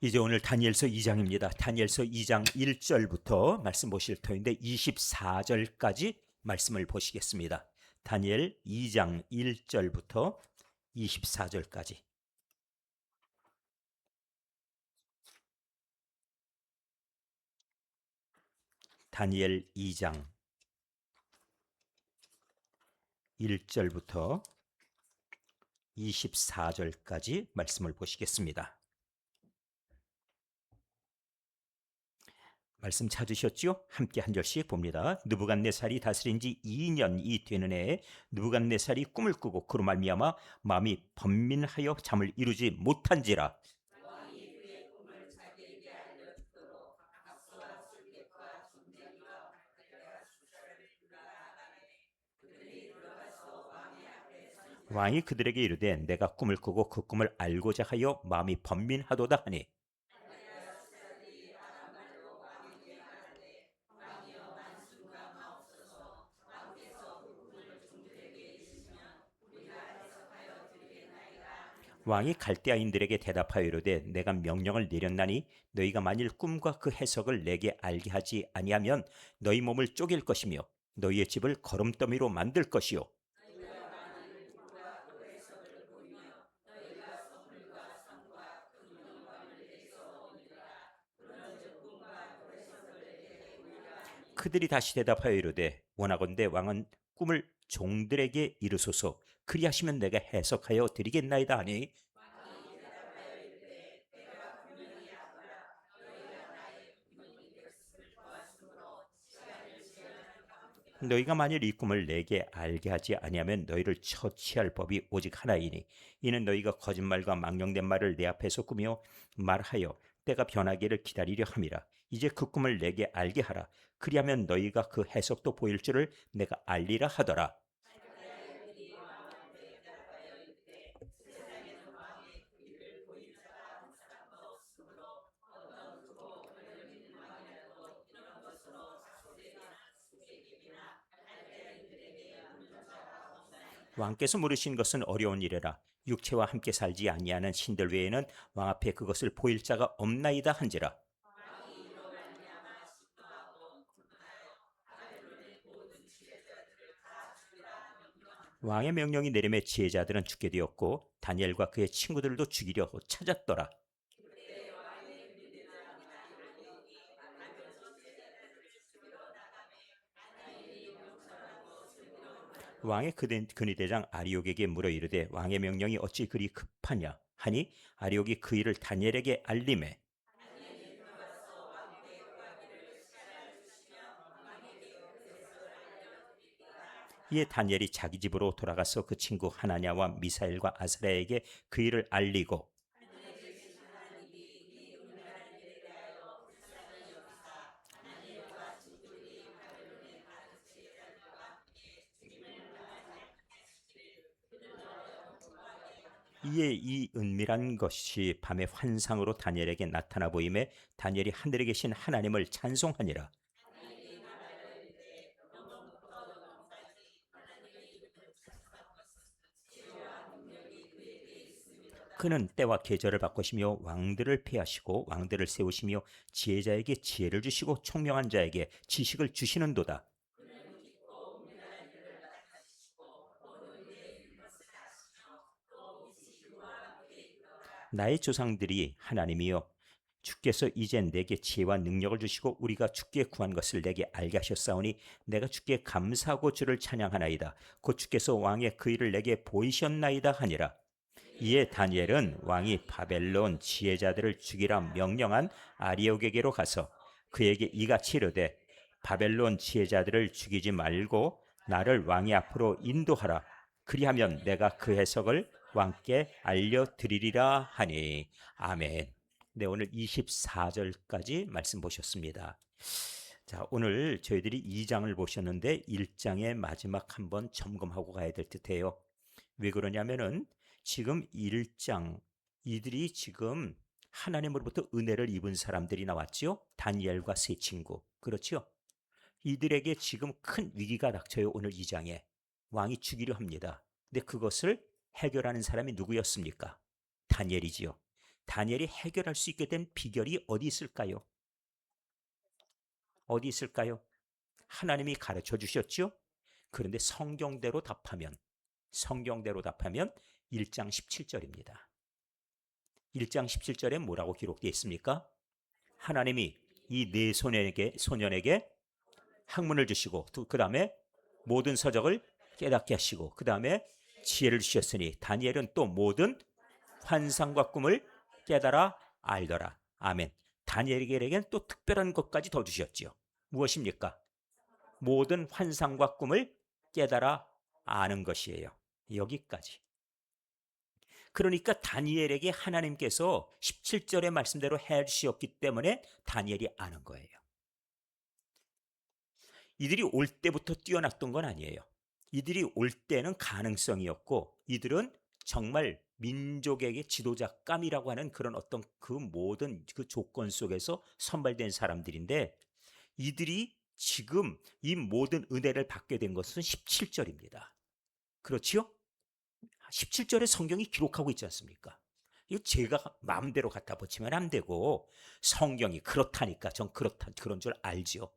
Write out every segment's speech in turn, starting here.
이제 오늘 다니엘서 2장입니다. 다니엘서 2장 1절부터 말씀 보실 터인데 24절까지 말씀을 보시겠습니다. 다니엘 2장 1절부터 24절까지. 다니엘 2장 1절부터 24절까지 말씀을 보시겠습니다. 말씀 찾으셨죠? 함께 한 절씩 봅니다. 느부갓네살이 다스린 지 2년이 되는 해에 느부갓네살이 꿈을 꾸고 그로 말미암아 마음이 번민하여 잠을 이루지 못한지라. 왕이 그들에게 이르되 내가 꿈을 꾸고 그 꿈을 알고자 하여 마음이 번민하도다 하니, 왕이 갈대아인들에게 대답하여 이르되 내가 명령을 내렸나니 너희가 만일 꿈과 그 해석을 내게 알게 하지 아니하면 너희 몸을 쪼갤 것이며 너희의 집을 거름더미로 만들 것이요 그들이 다시 대답하여 이르되 원하건대 왕은 꿈을 종들에게 이르소서 그리하시면 내가 해석하여 드리겠나이다 하니, 너희가 만일 이 꿈을 내게 알게 하지 아니하면 너희를 처치할 법이 오직 하나이니 이는 너희가 거짓말과 망령된 말을 내 앞에서 꾸며 말하여 때가 변하기를 기다리려 함이라. 이제 그 꿈을 내게 알게 하라. 그리하면 너희가 그 해석도 보일 줄을 내가 알리라 하더라. 왕께서 물으신 것은 어려운 일이라. 육체와 함께 살지 아니하는 신들 외에는 왕 앞에 그것을 보일 자가 없나이다 한지라. 왕의 명령이 내림에 지혜자들은 죽게 되었고 다니엘과 그의 친구들도 죽이려 찾았더라. 왕의 근위대장 아리옥에게 물어 이르되 왕의 명령이 어찌 그리 급하냐 하니 아리옥이 그 일을 다니엘에게 알림해. 이에 다니엘이 자기 집으로 돌아가서 그 친구 하나냐와 미사엘과 아사랴에게 그 일을 알리고, 이에 이 은밀한 것이 밤의 환상으로 다니엘에게 나타나 보임에 다니엘이 하늘에 계신 하나님을 찬송하니라. 그는 때와 계절을 바꾸시며 왕들을 폐하시고 왕들을 세우시며 지혜자에게 지혜를 주시고 총명한 자에게 지식을 주시는도다. 나의 조상들이 하나님이여 주께서 이제 내게 지혜와 능력을 주시고 우리가 주께 구한 것을 내게 알게 하셨사오니 내가 주께 감사하고 주를 찬양하나이다. 곧 주께서 왕의 그 일을 내게 보이셨나이다 하니라. 이에 다니엘은 왕이 바벨론 지혜자들을 죽이라 명령한 아리옥에게로 가서 그에게 이같이 이르되 바벨론 지혜자들을 죽이지 말고 나를 왕의 앞으로 인도하라. 그리하면 내가 그 해석을 왕께 알려드리리라 하니. 아멘. 네, 오늘 24절까지 말씀 보셨습니다. 자, 오늘 저희들이 2장을 보셨는데 1장의 마지막 한번 점검하고 가야 될 듯해요. 왜 그러냐면은 지금 1장 이들이 지금 하나님으로부터 은혜를 입은 사람들이 나왔지요. 다니엘과 세 친구. 그렇죠? 이들에게 지금 큰 위기가 닥쳐요. 오늘 2장에. 왕이 죽이려 합니다. 근데 그것을 해결하는 사람이 누구였습니까? 다니엘이지요. 다니엘이 해결할 수 있게 된 비결이 어디 있을까요? 어디 있을까요? 하나님이 가르쳐 주셨죠? 그런데 성경대로 답하면 1장 17절입니다. 1장 17절에 뭐라고 기록되어 있습니까? 하나님이 이 네 소년에게 학문을 주시고 그 다음에 모든 서적을 깨닫게 하시고 그 다음에 지혜를 주셨으니 다니엘은 또 모든 환상과 꿈을 깨달아 알더라. 아멘. 다니엘에게는 또 특별한 것까지 더 주셨지요. 무엇입니까? 모든 환상과 꿈을 깨달아 아는 것이에요. 여기까지. 그러니까 다니엘에게 하나님께서 17절의 말씀대로 해 주셨기 때문에 다니엘이 아는 거예요. 이들이 올 때부터 뛰어났던 건 아니에요. 이들이 올 때는 가능성이었고 이들은 정말 민족에게 지도자감이라고 하는 그런 어떤 그 모든 그 조건 속에서 선발된 사람들인데 이들이 지금 이 모든 은혜를 받게 된 것은 17절입니다. 그렇지요? 17절에 성경이 기록하고 있지 않습니까? 이거 제가 마음대로 갖다 붙이면 안 되고 성경이 그렇다니까 전 그런 줄 알지요.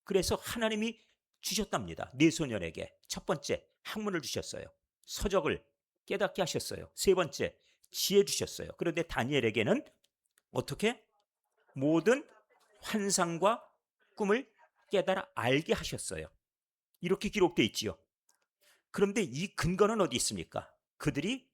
그래서 하나님이 주셨답니다. 네 소년에게 첫 번째 학문을 주셨어요. 서적을 깨닫게 하셨어요. 세 번째 지혜 주셨어요. 그런데 다니엘에게는 어떻게? 모든 환상과 꿈을 깨달아 알게 하셨어요. 이렇게 기록되어 있지요. 그런데 이 근거는 어디 있습니까? 그들이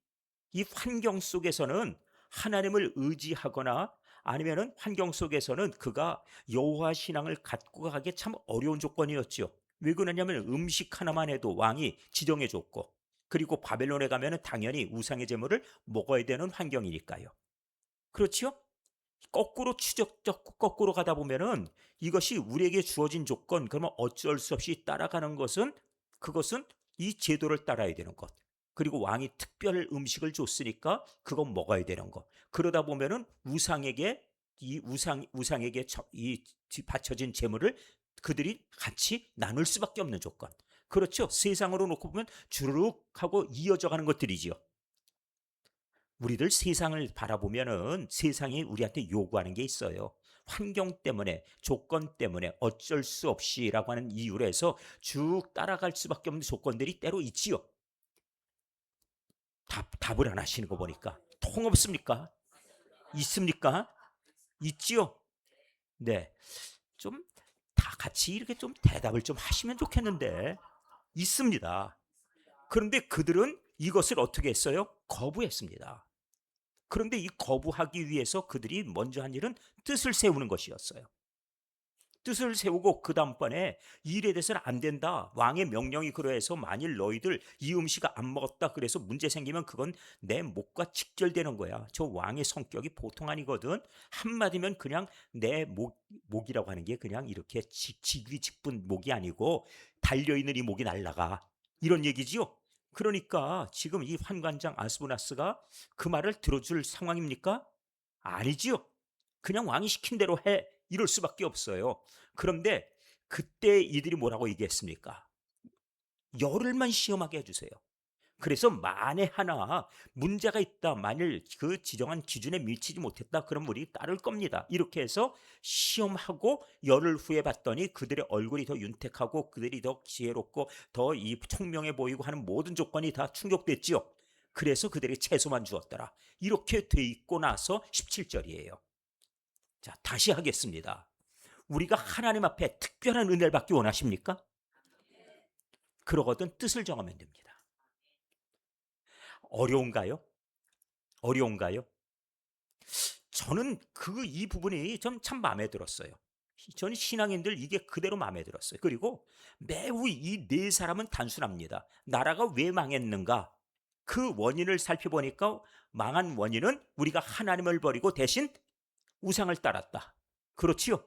이 환경 속에서는 하나님을 의지하거나 아니면은 환경 속에서는 그가 여호와 신앙을 갖고 가기 참 어려운 조건이었죠. 왜 그러냐면 음식 하나만 해도 왕이 지정해 줬고 그리고 바벨론에 가면은 당연히 우상의 제물을 먹어야 되는 환경이니까요. 그렇지요? 거꾸로 가다 보면은 이것이 우리에게 주어진 조건, 그러면 어쩔 수 없이 따라가는 것은 그것은 이 제도를 따라야 되는 것. 그리고 왕이 특별 음식을 줬으니까 그건 먹어야 되는 것. 그러다 보면은 우상에게 이 바쳐진 재물을 그들이 같이 나눌 수밖에 없는 조건. 그렇죠. 세상으로 놓고 보면 주르륵 하고 이어져 가는 것들이지요. 우리들 세상을 바라보면은 세상이 우리한테 요구하는 게 있어요. 환경 때문에, 조건 때문에 어쩔 수 없이라고 하는 이유로 해서 쭉 따라갈 수밖에 없는 조건들이 때로 있지요. 답을 안 하시는 거 보니까 통 없습니까? 있습니까? 있지요. 네, 좀 다 같이 이렇게 좀 대답을 좀 하시면 좋겠는데 있습니다. 그런데 그들은 이것을 어떻게 했어요? 거부했습니다. 그런데 이 거부하기 위해서 그들이 먼저 한 일은 뜻을 세우는 것이었어요. 뜻을 세우고 그 다음번에 이 일에 대해서는 안 된다. 왕의 명령이 그러해서 만일 너희들 이 음식을 안 먹었다 그래서 문제 생기면 그건 내 목과 직결되는 거야. 저 왕의 성격이 보통 아니거든. 한마디면 그냥 내 목이라고 하는 게 그냥 이렇게 직위직분 목이 아니고 달려있는 이 목이 날라가. 이런 얘기지요. 그러니까 지금 이 환관장 아스부나스가 그 말을 들어줄 상황입니까? 아니지요. 그냥 왕이 시킨 대로 해. 이럴 수밖에 없어요. 그런데 그때 이들이 뭐라고 얘기했습니까? 열흘만 시험하게 해주세요. 그래서 만에 하나 문제가 있다. 만일 그 지정한 기준에 미치지 못했다. 그럼 우리 따를 겁니다. 이렇게 해서 시험하고 열흘 후에 봤더니 그들의 얼굴이 더 윤택하고 그들이 더 지혜롭고 더 이 총명해 보이고 하는 모든 조건이 다 충족됐지요. 그래서 그들이 채소만 주었더라. 이렇게 돼 있고 나서 17절이에요. 자, 다시 하겠습니다. 우리가 하나님 앞에 특별한 은혜를 받기 원하십니까? 그러거든 뜻을 정하면 됩니다. 어려운가요? 어려운가요? 저는 이 부분이 참 마음에 들었어요. 저는 신앙인들 이게 그대로 마음에 들었어요. 그리고 매우 이 네 사람은 단순합니다. 나라가 왜 망했는가? 그 원인을 살펴보니까 망한 원인은 우리가 하나님을 버리고 대신 우상을 따랐다. 그렇지요?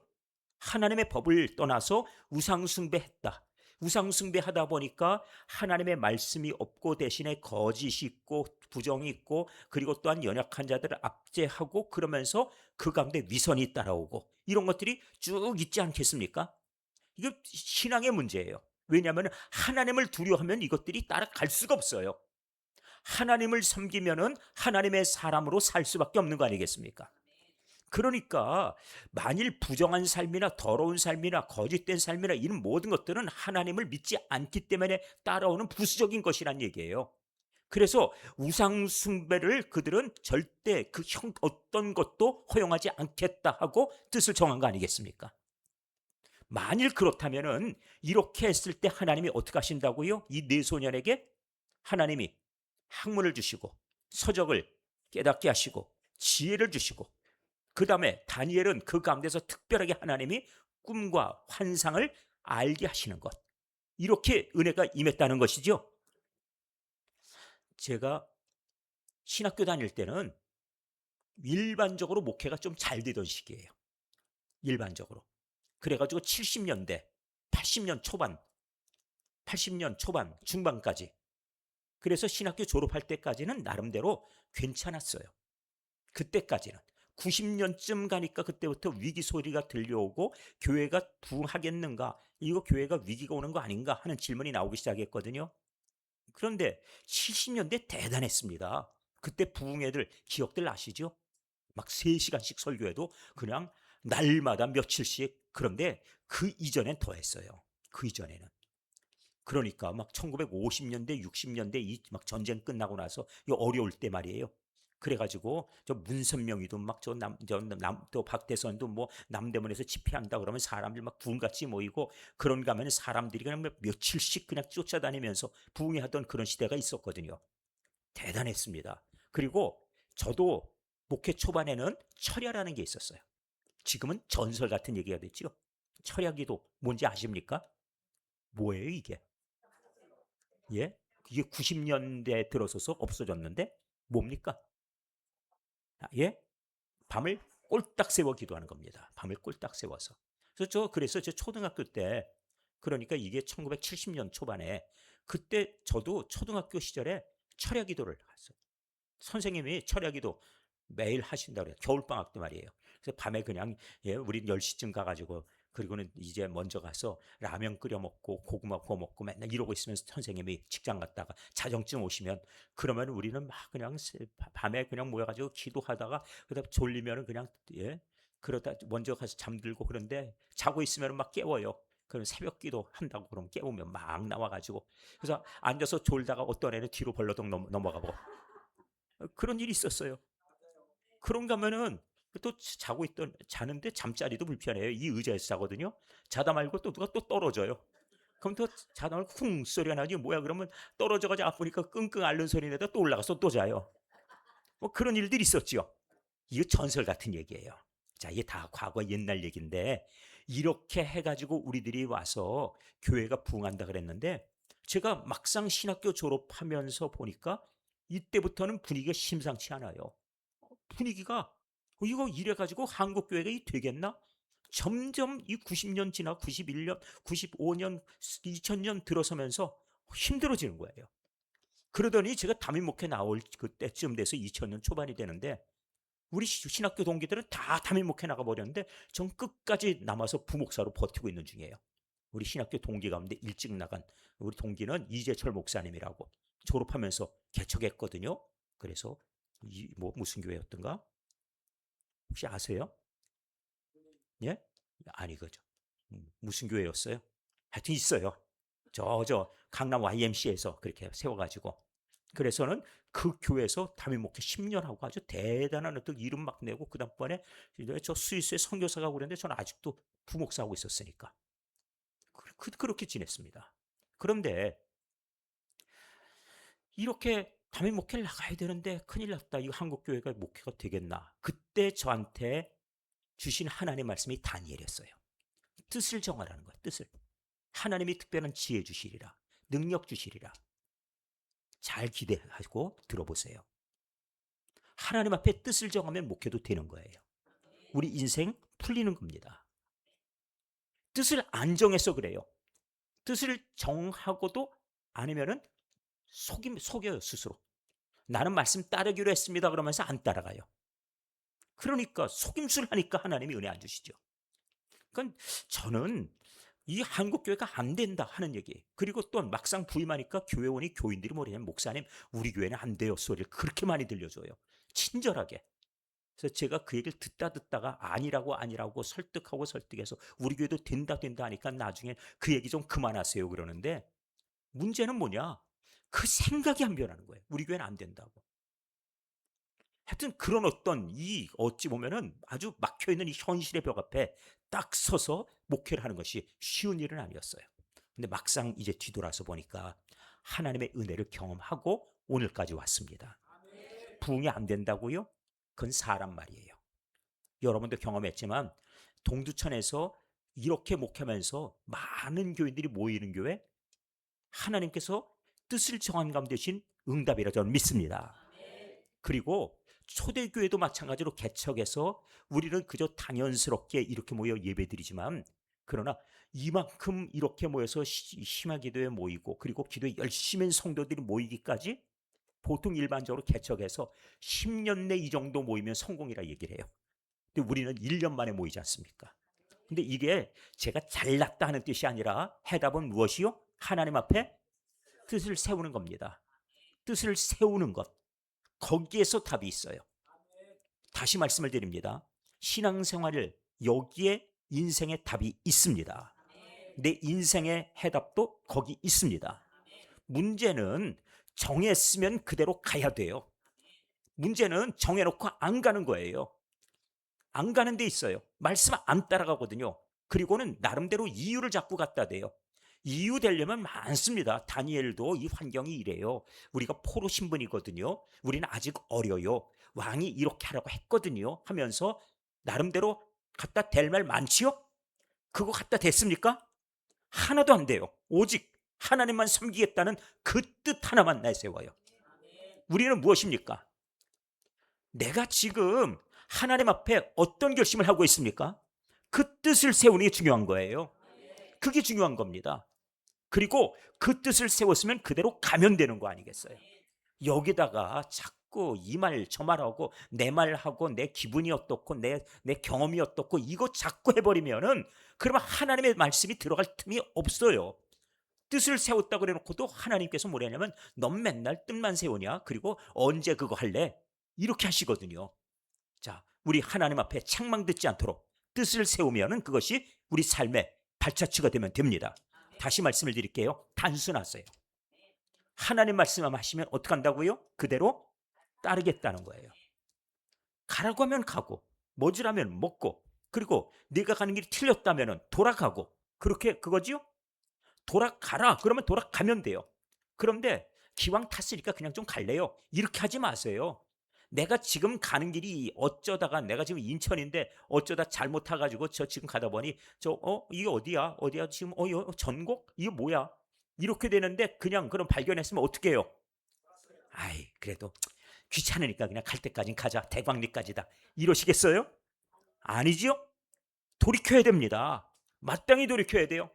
하나님의 법을 떠나서 우상숭배했다. 우상숭배하다 보니까 하나님의 말씀이 없고 대신에 거짓이 있고 부정이 있고 그리고 또한 연약한 자들을 압제하고 그러면서 그 가운데 위선이 따라오고 이런 것들이 쭉 있지 않겠습니까? 이거 신앙의 문제예요. 왜냐하면 하나님을 두려워하면 이것들이 따라갈 수가 없어요. 하나님을 섬기면은 하나님의 사람으로 살 수밖에 없는 거 아니겠습니까? 그러니까 만일 부정한 삶이나 더러운 삶이나 거짓된 삶이나 이런 모든 것들은 하나님을 믿지 않기 때문에 따라오는 부수적인 것이란 얘기예요. 그래서 우상 숭배를 그들은 절대 어떤 것도 허용하지 않겠다 하고 뜻을 정한 거 아니겠습니까? 만일 그렇다면은 이렇게 했을 때 하나님이 어떻게 하신다고요? 이 네 소년에게 하나님이 학문을 주시고 서적을 깨닫게 하시고 지혜를 주시고, 그 다음에 다니엘은 그 가운데서 특별하게 하나님이 꿈과 환상을 알게 하시는 것, 이렇게 은혜가 임했다는 것이죠. 제가 신학교 다닐 때는 일반적으로 목회가 좀 잘 되던 시기예요. 일반적으로. 그래가지고 70년대, 80년 초반, 80년 초반, 중반까지. 그래서 신학교 졸업할 때까지는 나름대로 괜찮았어요. 그때까지는. 90년쯤 가니까 그때부터 위기 소리가 들려오고 교회가 부흥하겠는가, 이거 교회가 위기가 오는 거 아닌가 하는 질문이 나오기 시작했거든요. 그런데 70년대 대단했습니다. 그때 부흥회들 기억들 아시죠? 막 3시간씩 설교해도 그냥 날마다 며칠씩. 그런데 그 이전엔 더 했어요. 그 이전에는. 그러니까 막 1950년대, 60년대 이 막 전쟁 끝나고 나서 이 어려울 때 말이에요. 그래가지고 저 문선명이도 막 또 박대선도 뭐 남대문에서 집회한다 그러면 사람들 막 부흥같이 모이고, 그런가 하면 사람들이 그냥 며칠씩 그냥 쫓아다니면서 부흥회하던 그런 시대가 있었거든요. 대단했습니다. 그리고 저도 목회 초반에는 철야라는 게 있었어요. 지금은 전설 같은 얘기가 됐죠. 철야기도 뭔지 아십니까? 뭐예요 이게? 예? 이게 90년대 들어서서 없어졌는데 뭡니까? 예? 밤을 꼴딱 세워 기도하는 겁니다. 밤을 꼴딱 세워서. 그래서 저 초등학교 때, 그러니까 이게 1970년 초반에, 그때 저도 초등학교 시절에 철야 기도를 했어요. 선생님이 철야기도 매일 하신다고 그래요. 겨울방학 때 말이에요. 그래서 밤에 그냥, 예, 우린 10시쯤 가가지고, 그리고는 이제 먼저 가서 라면 끓여 먹고 고구마 구워 먹고 맨날 이러고 있으면 선생님이 직장 갔다가 자정쯤 오시면, 그러면 우리는 막 그냥 밤에 그냥 모여가지고 기도하다가 그다음 졸리면은 그냥, 예, 그러다 먼저 가서 잠들고, 그런데 자고 있으면 막 깨워요. 그럼 새벽 기도 한다고 그러면 깨우면 막 나와가지고, 그래서 앉아서 졸다가 어떤 애는 뒤로 벌러덩 넘어가고 그런 일이 있었어요. 그런가 하면은 또 자는데 잠자리도 불편해요. 이 의자에서 자거든요. 자다 말고 또 누가 또 떨어져요. 그럼 또 자다 말고 쿵 소리가 나지 뭐야, 그러면 떨어져가지고 아프니까 끙끙 앓는 소리 내다 또 올라가서 또 자요. 뭐 그런 일들이 있었죠. 이거 전설 같은 얘기예요. 자, 이게 다 과거 옛날 얘기인데, 이렇게 해가지고 우리들이 와서 교회가 부흥한다 그랬는데, 제가 막상 신학교 졸업하면서 보니까 이때부터는 분위기가 심상치 않아요. 분위기가, 이거 이래가지고 한국 교회가 이 되겠나? 점점 이 90년 지나 91년, 95년, 2000년 들어서면서 힘들어지는 거예요. 그러더니 제가 담임 목회 나올 그때쯤 돼서 2000년 초반이 되는데, 우리 신학교 동기들은 다 담임 목회 나가버렸는데 전 끝까지 남아서 부목사로 버티고 있는 중이에요. 우리 신학교 동기 가운데 일찍 나간 우리 동기는 이재철 목사님이라고 졸업하면서 개척했거든요. 그래서 뭐 무슨 교회였던가 혹시 아세요? 예? 아니 그죠. 무슨 교회였어요? 하여튼 있어요. 저 강남 YMCA에서 그렇게 세워가지고, 그래서는 그 교회에서 담임 목회 10년 하고 아주 대단한 어떤 이름 막 내고, 그 다음번에 저 스위스의 선교사가 그랬는데 저는 아직도 부목사하고 있었으니까 그렇게 지냈습니다. 그런데 이렇게 담임 목회를 나가야 되는데 큰일 났다. 이거 한국 교회가 목회가 되겠나? 그때 저한테 주신 하나님의 말씀이 다니엘이었어요. 뜻을 정하라는 거예요. 뜻을. 하나님이 특별한 지혜 주시리라. 능력 주시리라. 잘 기대하고 들어보세요. 하나님 앞에 뜻을 정하면 목회도 되는 거예요. 우리 인생 풀리는 겁니다. 뜻을 안 정해서 그래요. 뜻을 정하고도 아니면은 속여요, 스스로. 나는 말씀 따르기로 했습니다. 그러면서 안 따라가요. 그러니까 속임수를 하니까 하나님이 은혜 안 주시죠. 그러니까 저는 이 한국교회가 안 된다 하는 얘기. 그리고 또 막상 부임하니까 교회원이 교인들이 뭐냐면 목사님 우리 교회는 안 돼요 소리를 그렇게 많이 들려줘요. 친절하게. 그래서 제가 그 얘기를 듣다가 아니라고 설득하고 설득해서 우리 교회도 된다 하니까 나중에 그 얘기 좀 그만하세요 그러는데, 문제는 뭐냐? 그 생각이 안 변하는 거예요. 우리 교회는 안 된다고. 하여튼 그런 어떤 이 어찌 보면은 아주 막혀있는 이 현실의 벽 앞에 딱 서서 목회를 하는 것이 쉬운 일은 아니었어요. 근데 막상 이제 뒤돌아서 보니까 하나님의 은혜를 경험하고 오늘까지 왔습니다. 부흥이 안 된다고요? 그건 사람 말이에요. 여러분도 경험했지만 동두천에서 이렇게 목회하면서 많은 교인들이 모이는 교회, 하나님께서 뜻을 정한 가운데 신 응답이라 저는 믿습니다. 그리고 초대교회도 마찬가지로 개척해서 우리는 그저 당연스럽게 이렇게 모여 예배드리지만, 그러나 이만큼 이렇게 모여서 심화 기도에 모이고 그리고 기도에 열심히 성도들이 모이기까지 보통 일반적으로 개척해서 10년 내 이 정도 모이면 성공이라 얘기를 해요. 근데 우리는 1년 만에 모이지 않습니까? 근데 이게 제가 잘났다 하는 뜻이 아니라 해답은 무엇이요? 하나님 앞에 뜻을 세우는 겁니다. 뜻을 세우는 것. 거기에서 답이 있어요. 다시 말씀을 드립니다. 신앙생활을 여기에 인생의 답이 있습니다. 내 인생의 해답도 거기 있습니다. 문제는 정했으면 그대로 가야 돼요. 문제는 정해놓고 안 가는 거예요. 안 가는 데 있어요. 말씀 안 따라가거든요. 그리고는 나름대로 이유를 자꾸 갖다 대요. 이유 되려면 많습니다. 다니엘도 이 환경이 이래요. 우리가 포로 신분이거든요. 우리는 아직 어려요. 왕이 이렇게 하라고 했거든요. 하면서 나름대로 갖다 댈 말 많지요? 그거 갖다 댔습니까? 하나도 안 돼요. 오직 하나님만 섬기겠다는 그 뜻 하나만 내세워요. 우리는 무엇입니까? 내가 지금 하나님 앞에 어떤 결심을 하고 있습니까? 그 뜻을 세우는 게 중요한 거예요. 그게 중요한 겁니다. 그리고 그 뜻을 세웠으면 그대로 가면 되는 거 아니겠어요? 여기다가 자꾸 이 말 저 말하고 내 말하고 내 기분이 어떻고 내 경험이 어떻고 이거 자꾸 해버리면은 그러면 하나님의 말씀이 들어갈 틈이 없어요. 뜻을 세웠다고 그래놓고도 하나님께서 뭐냐면 넌 맨날 뜻만 세우냐? 그리고 언제 그거 할래? 이렇게 하시거든요. 자, 우리 하나님 앞에 책망 듣지 않도록 뜻을 세우면은 그것이 우리 삶의 발자취가 되면 됩니다. 다시 말씀을 드릴게요. 단순하세요. 하나님 말씀만 하시면 어떻게 한다고요? 그대로 따르겠다는 거예요. 가라고 하면 가고, 먹으라면 먹고, 그리고 네가 가는 길이 틀렸다면 돌아가고, 그렇게 그거지요? 돌아가라. 그러면 돌아가면 돼요. 그런데 기왕 탔으니까 그냥 좀 갈래요. 이렇게 하지 마세요. 내가 지금 가는 길이 어쩌다가 내가 지금 인천인데 어쩌다 잘못 타가지고 저 지금 가다 보니 이게 어디야 지금 이거 전곡 이거 뭐야 이렇게 되는데 그냥 그럼 발견했으면 어떻게 해요? 아이 그래도 귀찮으니까 그냥 갈 때까진 가자 대광리까지다 이러시겠어요? 아니지요? 돌이켜야 됩니다. 마땅히 돌이켜야 돼요.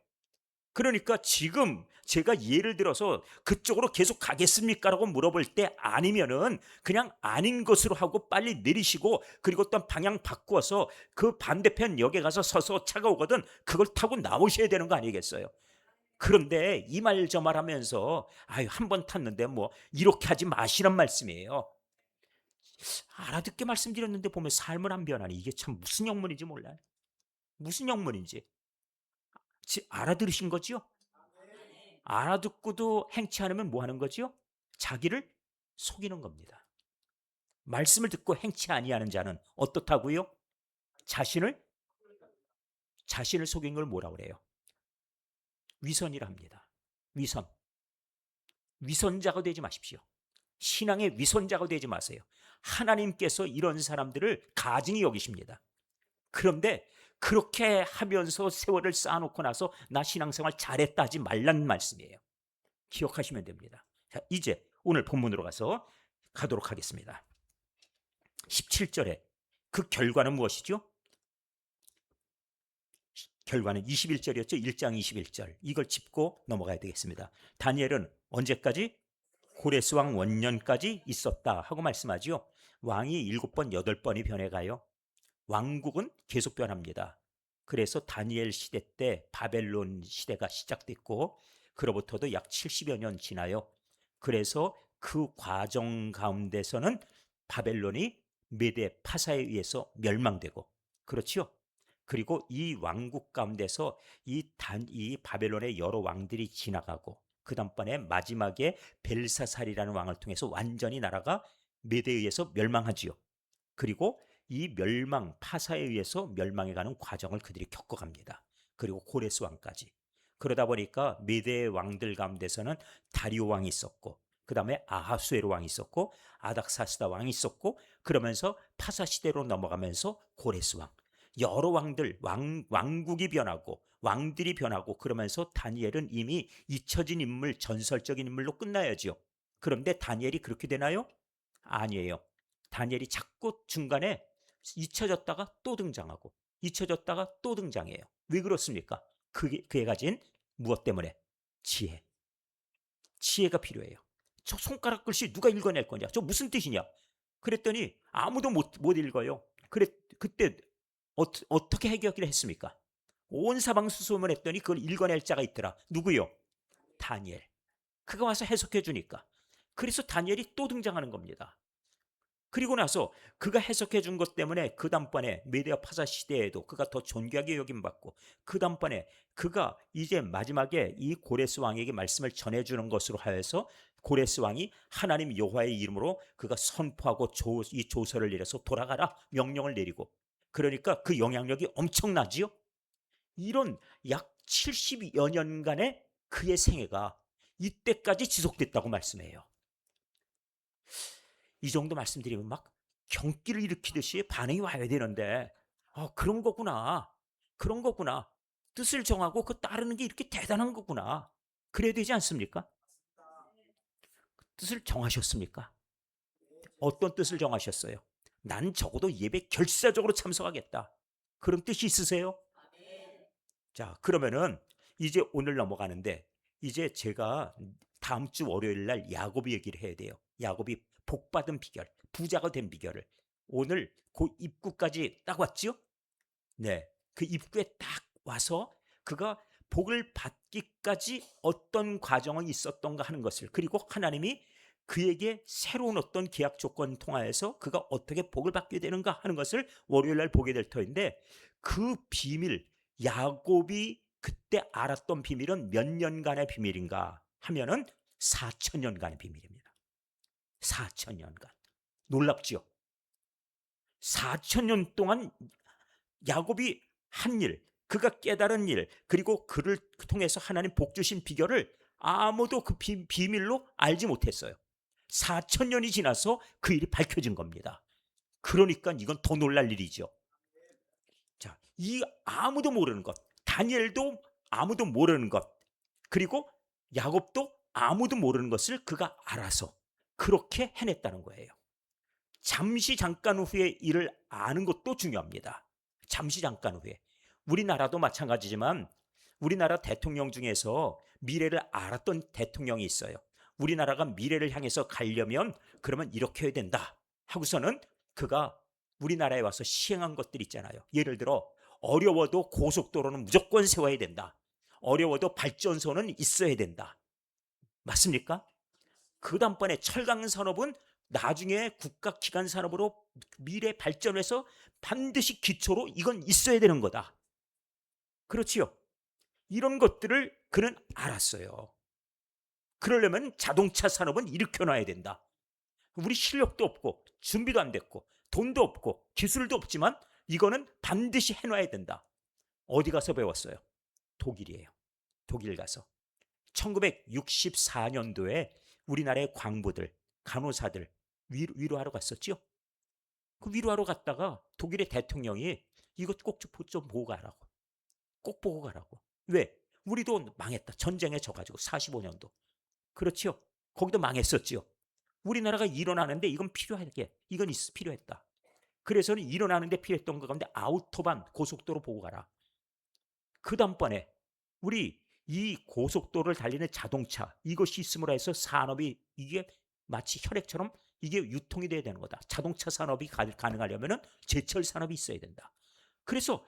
그러니까 지금 제가 예를 들어서 그쪽으로 계속 가겠습니까? 라고 물어볼 때 아니면은 그냥 아닌 것으로 하고 빨리 내리시고 그리고 또 방향 바꾸어서 그 반대편 역에 가서 서서 차가 오거든 그걸 타고 나오셔야 되는 거 아니겠어요? 그런데 이 말 저 말 하면서 아유 한 번 탔는데 뭐 이렇게 하지 마시란 말씀이에요. 알아듣게 말씀드렸는데 보면 삶을 안 변하니 이게 참 무슨 영문인지 몰라요. 무슨 영문인지 알아들으신 거지요? 알아듣고도 행치 않으면 뭐 하는 거지요? 자기를 속이는 겁니다. 말씀을 듣고 행치 아니하는 자는 어떻다고요? 자신을 속인 걸 뭐라 그래요? 위선이라 합니다. 위선. 위선자가 되지 마십시오. 신앙의 위선자가 되지 마세요. 하나님께서 이런 사람들을 가증히 여기십니다. 그런데 그렇게 하면서 세월을 쌓아놓고 나서 나 신앙생활 잘했다 하지 말라는 말씀이에요. 기억하시면 됩니다. 자, 이제 오늘 본문으로 가도록 하겠습니다. 17절에 그 결과는 무엇이죠? 결과는 21절이었죠. 1장 21절. 이걸 짚고 넘어가야 되겠습니다. 다니엘은 언제까지? 고레스 왕 원년까지 있었다 하고 말씀하죠. 왕이 7번, 8번이 변해가요. 왕국은 계속 변합니다. 그래서 다니엘 시대 때 바벨론 시대가 시작됐고 그로부터도 약 70여 년 지나요. 그래서 그 과정 가운데서는 바벨론이 메대 파사에 의해서 멸망되고, 그렇죠? 그리고 이 왕국 가운데서 이 바벨론의 여러 왕들이 지나가고 그 다음번에 마지막에 벨사살이라는 왕을 통해서 완전히 나라가 메대에 의해서 멸망하지요. 그리고 이 멸망, 파사에 의해서 멸망해가는 과정을 그들이 겪어갑니다. 그리고 고레스 왕까지. 그러다 보니까 메대 왕들 가운데서는 다리오 왕이 있었고, 그 다음에 아하수에로 왕이 있었고, 아닥사스다 왕이 있었고, 그러면서 파사 시대로 넘어가면서 고레스 왕, 여러 왕들, 왕국이 변하고 왕들이 변하고, 그러면서 다니엘은 이미 잊혀진 인물, 전설적인 인물로 끝나야죠. 그런데 다니엘이 그렇게 되나요? 아니에요. 다니엘이 자꾸 중간에 잊혀졌다가 또 등장하고 잊혀졌다가 또 등장해요. 왜 그렇습니까? 그에 가진 무엇 때문에? 지혜. 지혜가 필요해요. 저 손가락 글씨 누가 읽어낼 거냐? 저 무슨 뜻이냐? 그랬더니 아무도 못 읽어요. 그때 어떻게 해결을 했습니까? 온 사방 수소문 했더니 그걸 읽어낼 자가 있더라. 누구요? 다니엘. 그가 와서 해석해 주니까. 그래서 다니엘이 또 등장하는 겁니다. 그리고 나서 그가 해석해 준 것 때문에 그 다음번에 메디아 파사 시대에도 그가 더 존귀하게 여김받고, 그 다음번에 그가 이제 마지막에 이 고레스 왕에게 말씀을 전해주는 것으로 하여서 고레스 왕이 하나님 여호와의 이름으로 그가 선포하고 이 조서를 내려서 돌아가라 명령을 내리고, 그러니까 그 영향력이 엄청나지요. 이런 약 70여 년간의 그의 생애가 이때까지 지속됐다고 말씀해요. 이 정도 말씀드리면 막 경기를 일으키듯이 반응이 와야 되는데, 그런 거구나, 그런 거구나, 뜻을 정하고 그 따르는 게 이렇게 대단한 거구나, 그래야 되지 않습니까? 뜻을 정하셨습니까? 어떤 뜻을 정하셨어요? 난 적어도 예배 결사적으로 참석하겠다, 그런 뜻이 있으세요? 자, 그러면은 이제 오늘 넘어가는데, 이제 제가 다음 주 월요일 날 야곱이 얘기를 해야 돼요. 야곱이 복받은 비결, 부자가 된 비결을. 오늘 그 입구까지 딱 왔죠? 네. 그 입구에 딱 와서 그가 복을 받기까지 어떤 과정이 있었던가 하는 것을, 그리고 하나님이 그에게 새로운 어떤 계약 조건 통하여서 그가 어떻게 복을 받게 되는가 하는 것을 월요일 날 보게 될 터인데, 그 비밀, 야곱이 그때 알았던 비밀은 몇 년간의 비밀인가 하면은 4,000년간의 비밀입니다. 4,000년간. 놀랍지요? 4,000년 동안 야곱이 한 일, 그가 깨달은 일, 그리고 그를 통해서 하나님 복 주신 비결을 아무도 그 비밀로 알지 못했어요. 4,000년이 지나서 그 일이 밝혀진 겁니다. 그러니까 이건 더 놀랄 일이죠. 자, 이 아무도 모르는 것, 다니엘도 아무도 모르는 것, 그리고 야곱도 아무도 모르는 것을 그가 알아서 그렇게 해냈다는 거예요. 잠시 잠깐 후에 일을 아는 것도 중요합니다. 잠시 잠깐 후에. 우리나라도 마찬가지지만 우리나라 대통령 중에서 미래를 알았던 대통령이 있어요. 우리나라가 미래를 향해서 가려면 그러면 이렇게 해야 된다 하고서는 그가 우리나라에 와서 시행한 것들 있잖아요. 예를 들어 어려워도 고속도로는 무조건 세워야 된다, 어려워도 발전소는 있어야 된다. 맞습니까? 그 다음번에 철강 산업은 나중에 국가기관 산업으로 미래 발전해서 반드시 기초로 이건 있어야 되는 거다. 그렇지요? 이런 것들을 그는 알았어요. 그러려면 자동차 산업은 일으켜놔야 된다. 우리 실력도 없고 준비도 안 됐고 돈도 없고 기술도 없지만 이거는 반드시 해놔야 된다. 어디 가서 배웠어요? 독일이에요. 독일 가서 1964년도에 우리나라의 광부들, 간호사들 위로하러 갔었죠. 그 위로하러 갔다가 독일의 대통령이 이것 꼭 좀 보고 가라고, 꼭 보고 가라고. 왜? 우리도 망했다, 전쟁에 져가지고 45년도. 그렇죠? 거기도 망했었죠. 우리나라가 일어나는데 이건 필요하게, 이건 필요했다. 그래서는 일어나는데 필요했던 것 가운데 아우토반, 고속도로 보고 가라. 그 다음번에 우리 이 고속도로를 달리는 자동차, 이것이 있음으로 해서 산업이 이게 마치 혈액처럼 이게 유통이 돼야 되는 거다. 자동차 산업이 가능하려면 제철 산업이 있어야 된다. 그래서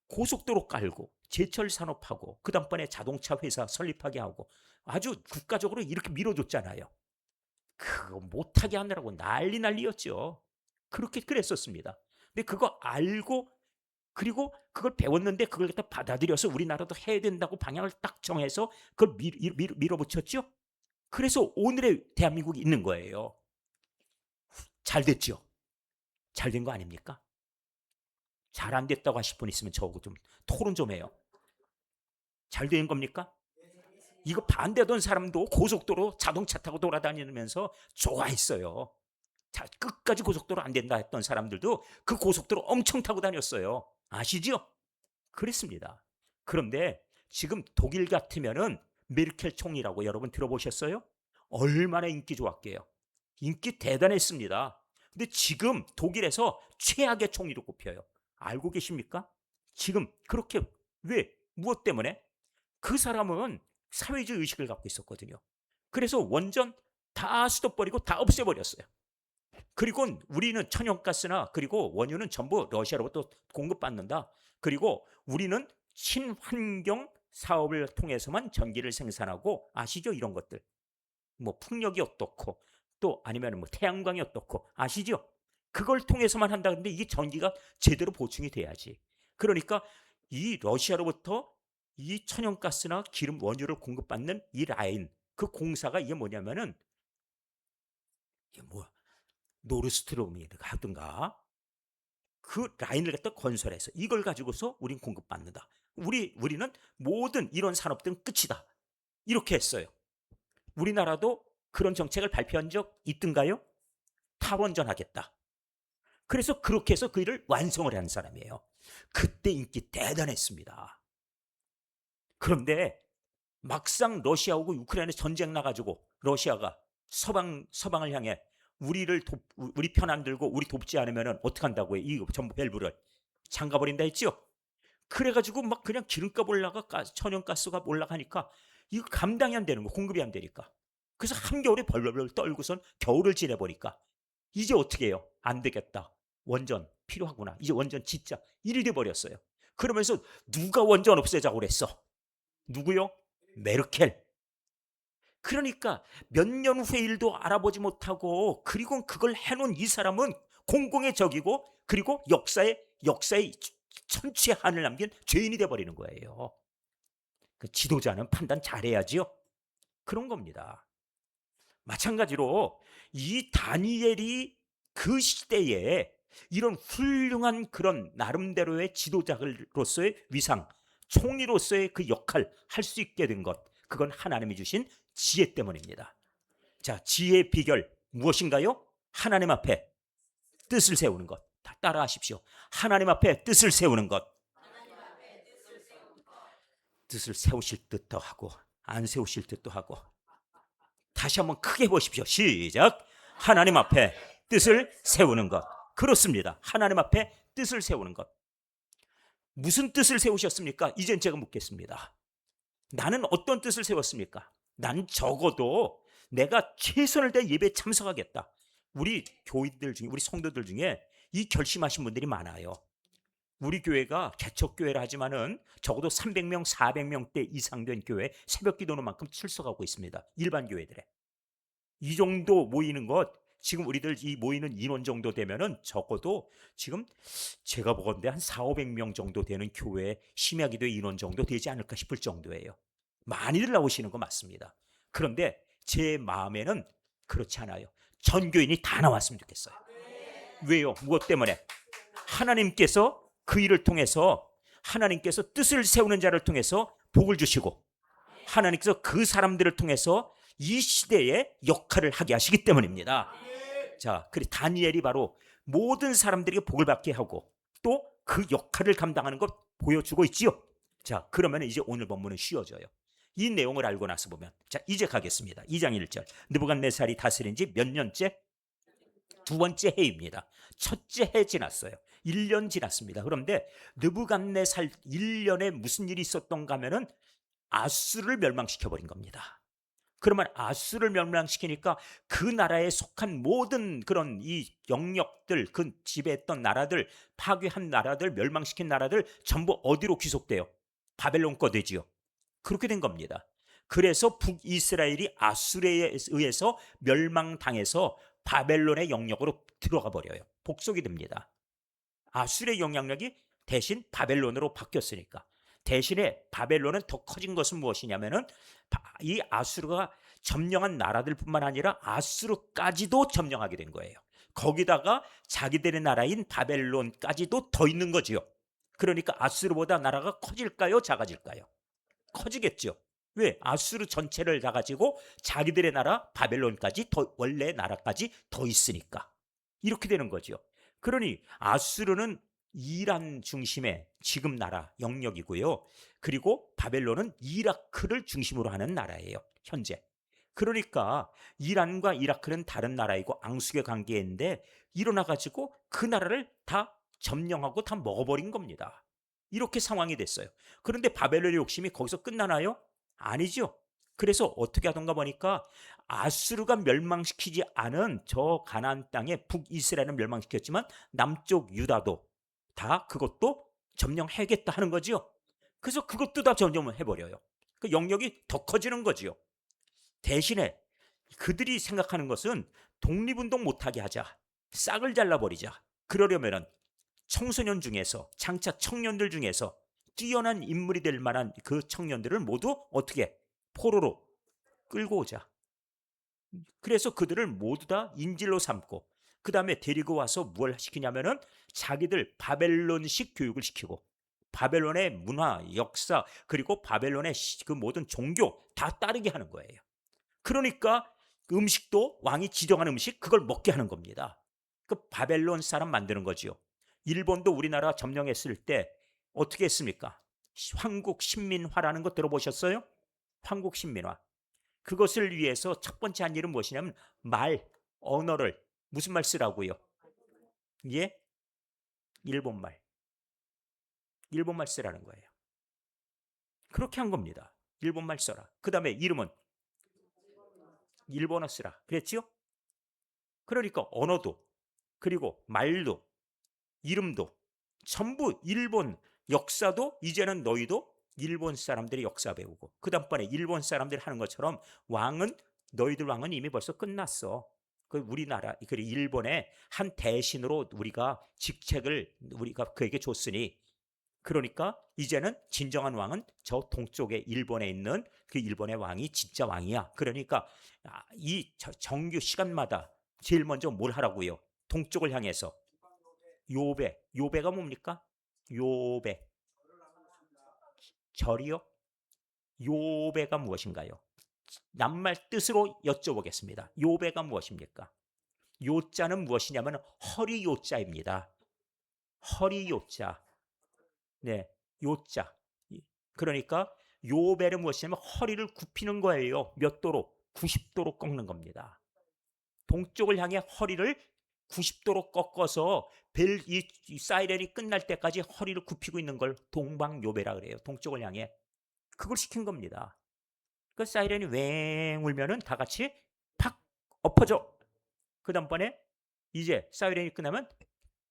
고속도로 깔고 제철 산업하고 그 다음번에 자동차 회사 설립하게 하고 아주 국가적으로 이렇게 밀어줬잖아요. 그거 못하게 하느라고 난리였죠. 그렇게 그랬었습니다. 근데 그거 알고 그리고 그걸 배웠는데 그걸 갖다 받아들여서 우리나라도 해야 된다고 방향을 딱 정해서 그걸 밀어붙였죠. 그래서 오늘의 대한민국이 있는 거예요. 잘 됐죠. 잘 된 거 아닙니까? 잘 안 됐다고 하실 분 있으면 저하고 좀 토론 좀 해요. 잘 된 겁니까? 이거 반대하던 사람도 고속도로 자동차 타고 돌아다니면서 좋아했어요. 자, 끝까지 고속도로 안 된다 했던 사람들도 그 고속도로 엄청 타고 다녔어요. 아시죠? 그랬습니다. 그런데 지금 독일 같으면은 메르켈 총리라고 여러분 들어보셨어요? 얼마나 인기 좋았게요. 인기 대단했습니다. 근데 지금 독일에서 최악의 총리로 꼽혀요. 알고 계십니까? 지금 그렇게 왜? 무엇 때문에? 그 사람은 사회주의 의식을 갖고 있었거든요. 그래서 원전 다 수도버리고 다 없애버렸어요. 그리고 우리는 천연가스나 그리고 원유는 전부 러시아로부터 공급받는다. 그리고 우리는 친환경 사업을 통해서만 전기를 생산하고 아시죠? 이런 것들. 뭐 풍력이 어떻고 또 아니면 뭐 태양광이 어떻고 아시죠? 그걸 통해서만 한다. 근데 이게 전기가 제대로 보충이 돼야지. 그러니까 이 러시아로부터 이 천연가스나 기름 원유를 공급받는 이 라인 그 공사가 이게 뭐냐면은 이게 뭐 노르스트롬이든가 하든가 그 라인을 갖다 건설해서 이걸 가지고서 우린 공급받는다. 우리는 모든 이런 산업들은 끝이다. 이렇게 했어요. 우리나라도 그런 정책을 발표한 적 있던가요? 탈원전하겠다. 그래서 그렇게 해서 그 일을 완성을 한 사람이에요. 그때 인기 대단했습니다. 그런데 막상 러시아하고 우크라이나 전쟁 나가지고 러시아가 서방을 향해 우리 편 안 들고 우리 돕지 않으면 어떡한다고 해. 이 전부 밸브를 잠가버린다 했죠. 그래가지고 막 그냥 기름값 올라가 천연가스가 올라가니까 이거 감당이 안 되는 거, 공급이 안 되니까. 그래서 한겨울에 벌벌 떨고선 겨울을 지내보니까 이제 어떻게 해요? 안 되겠다. 원전 필요하구나. 이제 원전 짓자. 이리 돼버렸어요. 그러면서 누가 원전 없애자고 그랬어? 누구요? 메르켈. 그러니까 몇 년 후의 일도 알아보지 못하고 그리고 그걸 해놓은 이 사람은 공공의 적이고 그리고 역사에 천추의 한을 남긴 죄인이 돼버리는 거예요. 그 지도자는 판단 잘해야지요. 그런 겁니다. 마찬가지로 이 다니엘이 그 시대에 이런 훌륭한 그런 나름대로의 지도자로서의 위상, 총리로서의 그 역할 할 수 있게 된 것, 그건 하나님이 주신 지혜 때문입니다. 자, 지혜의 비결 무엇인가요? 하나님 앞에 뜻을 세우는 것. 다 따라하십시오. 하나님 앞에 뜻을 세우는 것. 뜻을 세우실 듯도 하고 안 세우실 듯도 하고. 다시 한번 크게 보십시오. 시작. 하나님 앞에 뜻을 세우는 것. 그렇습니다. 하나님 앞에 뜻을 세우는 것. 무슨 뜻을 세우셨습니까? 이젠 제가 묻겠습니다. 나는 어떤 뜻을 세웠습니까? 난 적어도 내가 최선을 다해 예배에 참석하겠다. 우리 교인들 중에, 우리 성도들 중에 이 결심하신 분들이 많아요. 우리 교회가 개척교회라 하지만은 적어도 300명, 400명대 이상 된 교회 새벽 기도는 만큼 출석하고 있습니다. 일반 교회들에. 이 정도 모이는 것, 지금 우리들 이 모이는 인원 정도 되면은 적어도 지금 제가 보건대 한 4, 500명 정도 되는 교회 심야기도 인원 정도 되지 않을까 싶을 정도예요. 많이들 나오시는 거 맞습니다. 그런데 제 마음에는 그렇지 않아요. 전 교인이 다 나왔으면 좋겠어요. 왜요? 무엇 때문에? 하나님께서 그 일을 통해서 하나님께서 뜻을 세우는 자를 통해서 복을 주시고 하나님께서 그 사람들을 통해서 이 시대에 역할을 하게 하시기 때문입니다. 자, 그리고 다니엘이 바로 모든 사람들에게 복을 받게 하고 또 그 역할을 감당하는 것 보여주고 있지요. 자, 그러면 이제 오늘 본문은 쉬워져요. 이 내용을 알고 나서 보면 자, 이제 가겠습니다. 2장 1절. 느부갓네살이 다스린 지 몇 년째? 두 번째 해입니다. 첫째 해 지났어요. 1년 지났습니다. 그런데 느부갓네살 1년에 무슨 일이 있었던가 하면은 아수르를 멸망시켜버린 겁니다. 그러면 아수를 멸망시키니까 그 나라에 속한 모든 그런 이 영역들, 그 지배했던 나라들, 파괴한 나라들, 멸망시킨 나라들 전부 어디로 귀속돼요? 바벨론 거 되지요. 그렇게 된 겁니다. 그래서 북이스라엘이 아수르에 의해서 멸망당해서 바벨론의 영역으로 들어가 버려요. 복속이 됩니다. 아수르의 영향력이 대신 바벨론으로 바뀌었으니까. 대신에 바벨론은 더 커진 것은 무엇이냐면은 이 아수르가 점령한 나라들뿐만 아니라 아수르까지도 점령하게 된 거예요. 거기다가 자기들의 나라인 바벨론까지도 더 있는 거지요. 그러니까 아수르보다 나라가 커질까요? 작아질까요? 커지겠죠. 왜? 아수르 전체를 다 가지고 자기들의 나라 바벨론까지 더 원래 나라까지 더 있으니까. 이렇게 되는 거죠. 그러니 아수르는 이란 중심의 지금 나라 영역이고요. 그리고 바벨론은 이라크를 중심으로 하는 나라예요. 현재. 그러니까 이란과 이라크는 다른 나라이고 앙숙의 관계인데 일어나 가지고 그 나라를 다 점령하고 다 먹어버린 겁니다. 이렇게 상황이 됐어요. 그런데 바벨론의 욕심이 거기서 끝나나요? 아니죠. 그래서 어떻게 하던가 보니까 아수르가 멸망시키지 않은 저 가나안 땅에 북이스라엘은 멸망시켰지만 남쪽 유다도 다 그것도 점령해야겠다 하는 거지요. 그래서 그것도 다 점령을 해버려요. 그 영역이 더 커지는 거지요. 대신에 그들이 생각하는 것은 독립운동 못하게 하자. 싹을 잘라버리자. 그러려면은 청소년 중에서 장차 청년들 중에서 뛰어난 인물이 될 만한 그 청년들을 모두 어떻게 포로로 끌고 오자. 그래서 그들을 모두 다 인질로 삼고 그 다음에 데리고 와서 뭘 시키냐면은 자기들 바벨론식 교육을 시키고 바벨론의 문화, 역사 그리고 바벨론의 그 모든 종교 다 따르게 하는 거예요. 그러니까 음식도 왕이 지정한 음식 그걸 먹게 하는 겁니다. 그 바벨론 사람 만드는 거지요. 일본도 우리나라 점령했을 때 어떻게 했습니까? 황국 신민화라는 거 들어보셨어요? 황국 신민화. 그것을 위해서 첫 번째 한 일은 무엇이냐면 언어를 무슨 말 쓰라고요? 예? 일본말. 일본말 쓰라는 거예요. 그렇게 한 겁니다. 일본말 써라. 그 다음에 이름은 일본어 쓰라. 그랬지요? 그러니까 언어도 그리고 말도 이름도 전부 일본 역사도 이제는 너희도 일본 사람들이 역사 배우고 그 다음번에 일본 사람들이 하는 것처럼 너희들 왕은 이미 벌써 끝났어. 그 우리나라 그 일본의 한 대신으로 우리가 직책을 우리가 그에게 줬으니 그러니까 이제는 진정한 왕은 저 동쪽에 일본에 있는 그 일본의 왕이 진짜 왕이야. 그러니까 이 정규 시간마다 제일 먼저 뭘 하라고요? 동쪽을 향해서 요배가 뭡니까? 요배. 절이요? 요배가 무엇인가요? 낱말 뜻으로 여쭤보겠습니다. 요배가 무엇입니까? 요자는 무엇이냐면 허리 요자입니다. 허리 요자. 네, 요자. 그러니까 요배는 무엇이냐면 허리를 굽히는 거예요. 몇 도로? 90도로 꺾는 겁니다. 동쪽을 향해 허리를 90도로 꺾어서 이 사이렌이 끝날 때까지 허리를 굽히고 있는 걸 동방요배라 그래요. 동쪽을 향해. 그걸 시킨 겁니다. 그 사이렌이 웽 울면은 다 같이 팍 엎어져. 그 다음번에 이제 사이렌이 끝나면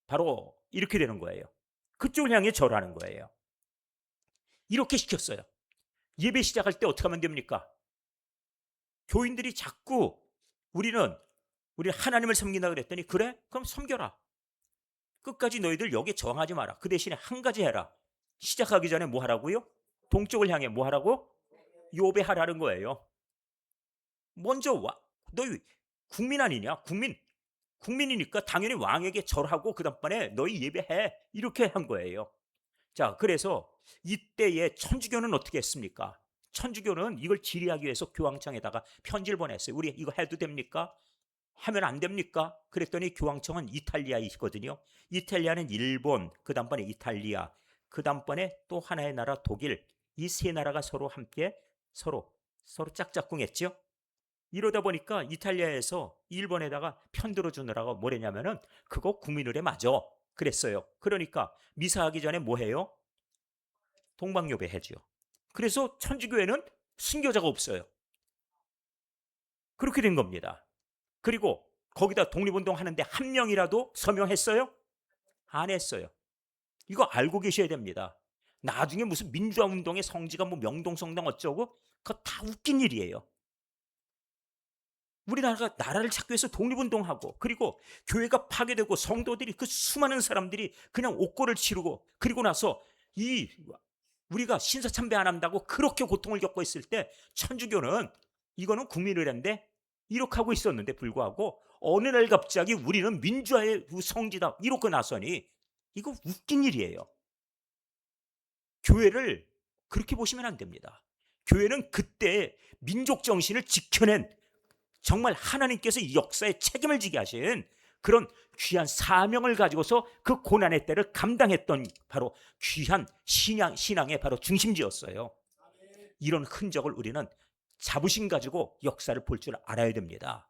바로 이렇게 되는 거예요. 그쪽을 향해 절하는 거예요. 이렇게 시켰어요. 예배 시작할 때 어떻게 하면 됩니까? 교인들이 자꾸 우리 하나님을 섬긴다 그랬더니 그래? 그럼 섬겨라. 끝까지 너희들 여기에 저항하지 마라. 그 대신에 한 가지 해라. 시작하기 전에 뭐 하라고요? 동쪽을 향해 뭐 하라고? 요배하라는 거예요. 먼저 와. 너희 국민 아니냐? 국민이니까 당연히 왕에게 절하고 그 다음번에 너희 예배해. 이렇게 한 거예요. 자, 그래서 이때에 천주교는 어떻게 했습니까? 천주교는 이걸 질의하기 위해서 교황청에다가 편지를 보냈어요. 우리 이거 해도 됩니까? 하면 안 됩니까? 그랬더니 교황청은 이탈리아에 있거든요. 이탈리아는 일본, 그 다음번에 이탈리아, 그 다음번에 또 하나의 나라 독일, 이 세 나라가 서로 함께 서로 짝짝꿍했죠. 이러다 보니까 이탈리아에서 일본에다가 편 들어주느라고 뭐랬냐면은 그거 국민의례 맞아. 그랬어요. 그러니까 미사하기 전에 뭐 해요? 동방요배 해죠. 그래서 천주교회는 순교자가 없어요. 그렇게 된 겁니다. 그리고 거기다 독립운동 하는데 한 명이라도 서명했어요? 안 했어요. 이거 알고 계셔야 됩니다. 나중에 무슨 민주화 운동의 성지가 뭐 명동성당 어쩌고 그거 다 웃긴 일이에요. 우리나라가 나라를 찾기 위해서 독립운동하고 그리고 교회가 파괴되고 성도들이 그 수많은 사람들이 그냥 옥고를 치르고 그리고 나서 이 우리가 신사참배 안 한다고 그렇게 고통을 겪고 있을 때 천주교는 이거는 국민의례인데 이렇게 하고 있었는데 불구하고 어느 날 갑자기 우리는 민주화의 성지다 이렇게 나서니 이거 웃긴 일이에요. 교회를 그렇게 보시면 안 됩니다. 교회는 그때 민족 정신을 지켜낸 정말 하나님께서 이 역사에 책임을 지게 하신 그런 귀한 사명을 가지고서 그 고난의 때를 감당했던 바로 귀한 신앙의 바로 중심지였어요. 이런 흔적을 우리는 자부심 가지고 역사를 볼 줄 알아야 됩니다.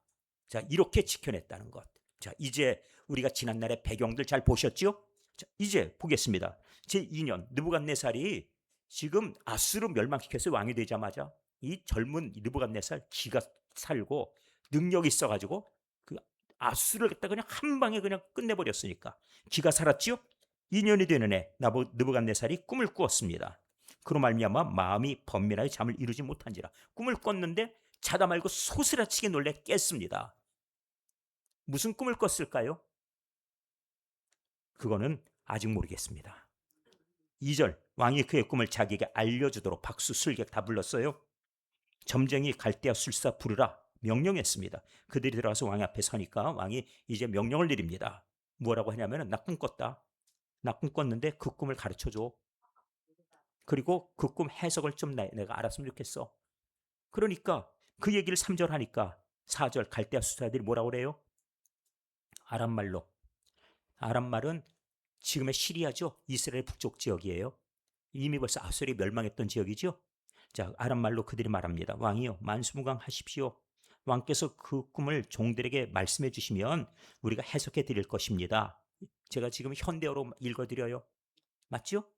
자, 이렇게 지켜냈다는 것. 자, 이제 우리가 지난날의 배경들 잘 보셨죠? 자, 이제 보겠습니다. 제2년 느부갓네살이 지금 아수르 멸망시켜서 왕이 되자마자 이 젊은 느부갓네살 기가 살고 능력이 있어가지고 그 아수르를 갖다 그냥 한 방에 그냥 끝내버렸으니까 기가 살았지요. 2년이 되는 해 느부갓네살이 꿈을 꾸었습니다. 그로 말미암아 마음이 번민하여 잠을 이루지 못한지라. 꿈을 꿨는데 자다 말고 소스라치게 놀래 깼습니다. 무슨 꿈을 꿨을까요? 그거는 아직 모르겠습니다. 2절 왕이 그의 꿈을 자기에게 알려주도록 박수 술객 다 불렀어요. 점쟁이 갈대아 술사 부르라 명령했습니다. 그들이 들어와서 왕 앞에 서니까 왕이 이제 명령을 내립니다. 뭐라고 하냐면 나 꿈 꿨다. 나 꿈 꿨는데 그 꿈을 가르쳐줘. 그리고 그 꿈 해석을 좀 내가 알았으면 좋겠어. 그러니까 그 얘기를 3절 하니까 4절 갈대아 수사들이 뭐라고 그래요? 아람말로. 아람말은 지금의 시리아죠. 이스라엘 북쪽 지역이에요. 이미 벌써 아수르이 멸망했던 지역이죠. 자, 아람말로 그들이 말합니다. 왕이요 만수무강하십시오. 왕께서 그 꿈을 종들에게 말씀해 주시면 우리가 해석해 드릴 것입니다. 제가 지금 현대어로 읽어드려요. 맞죠?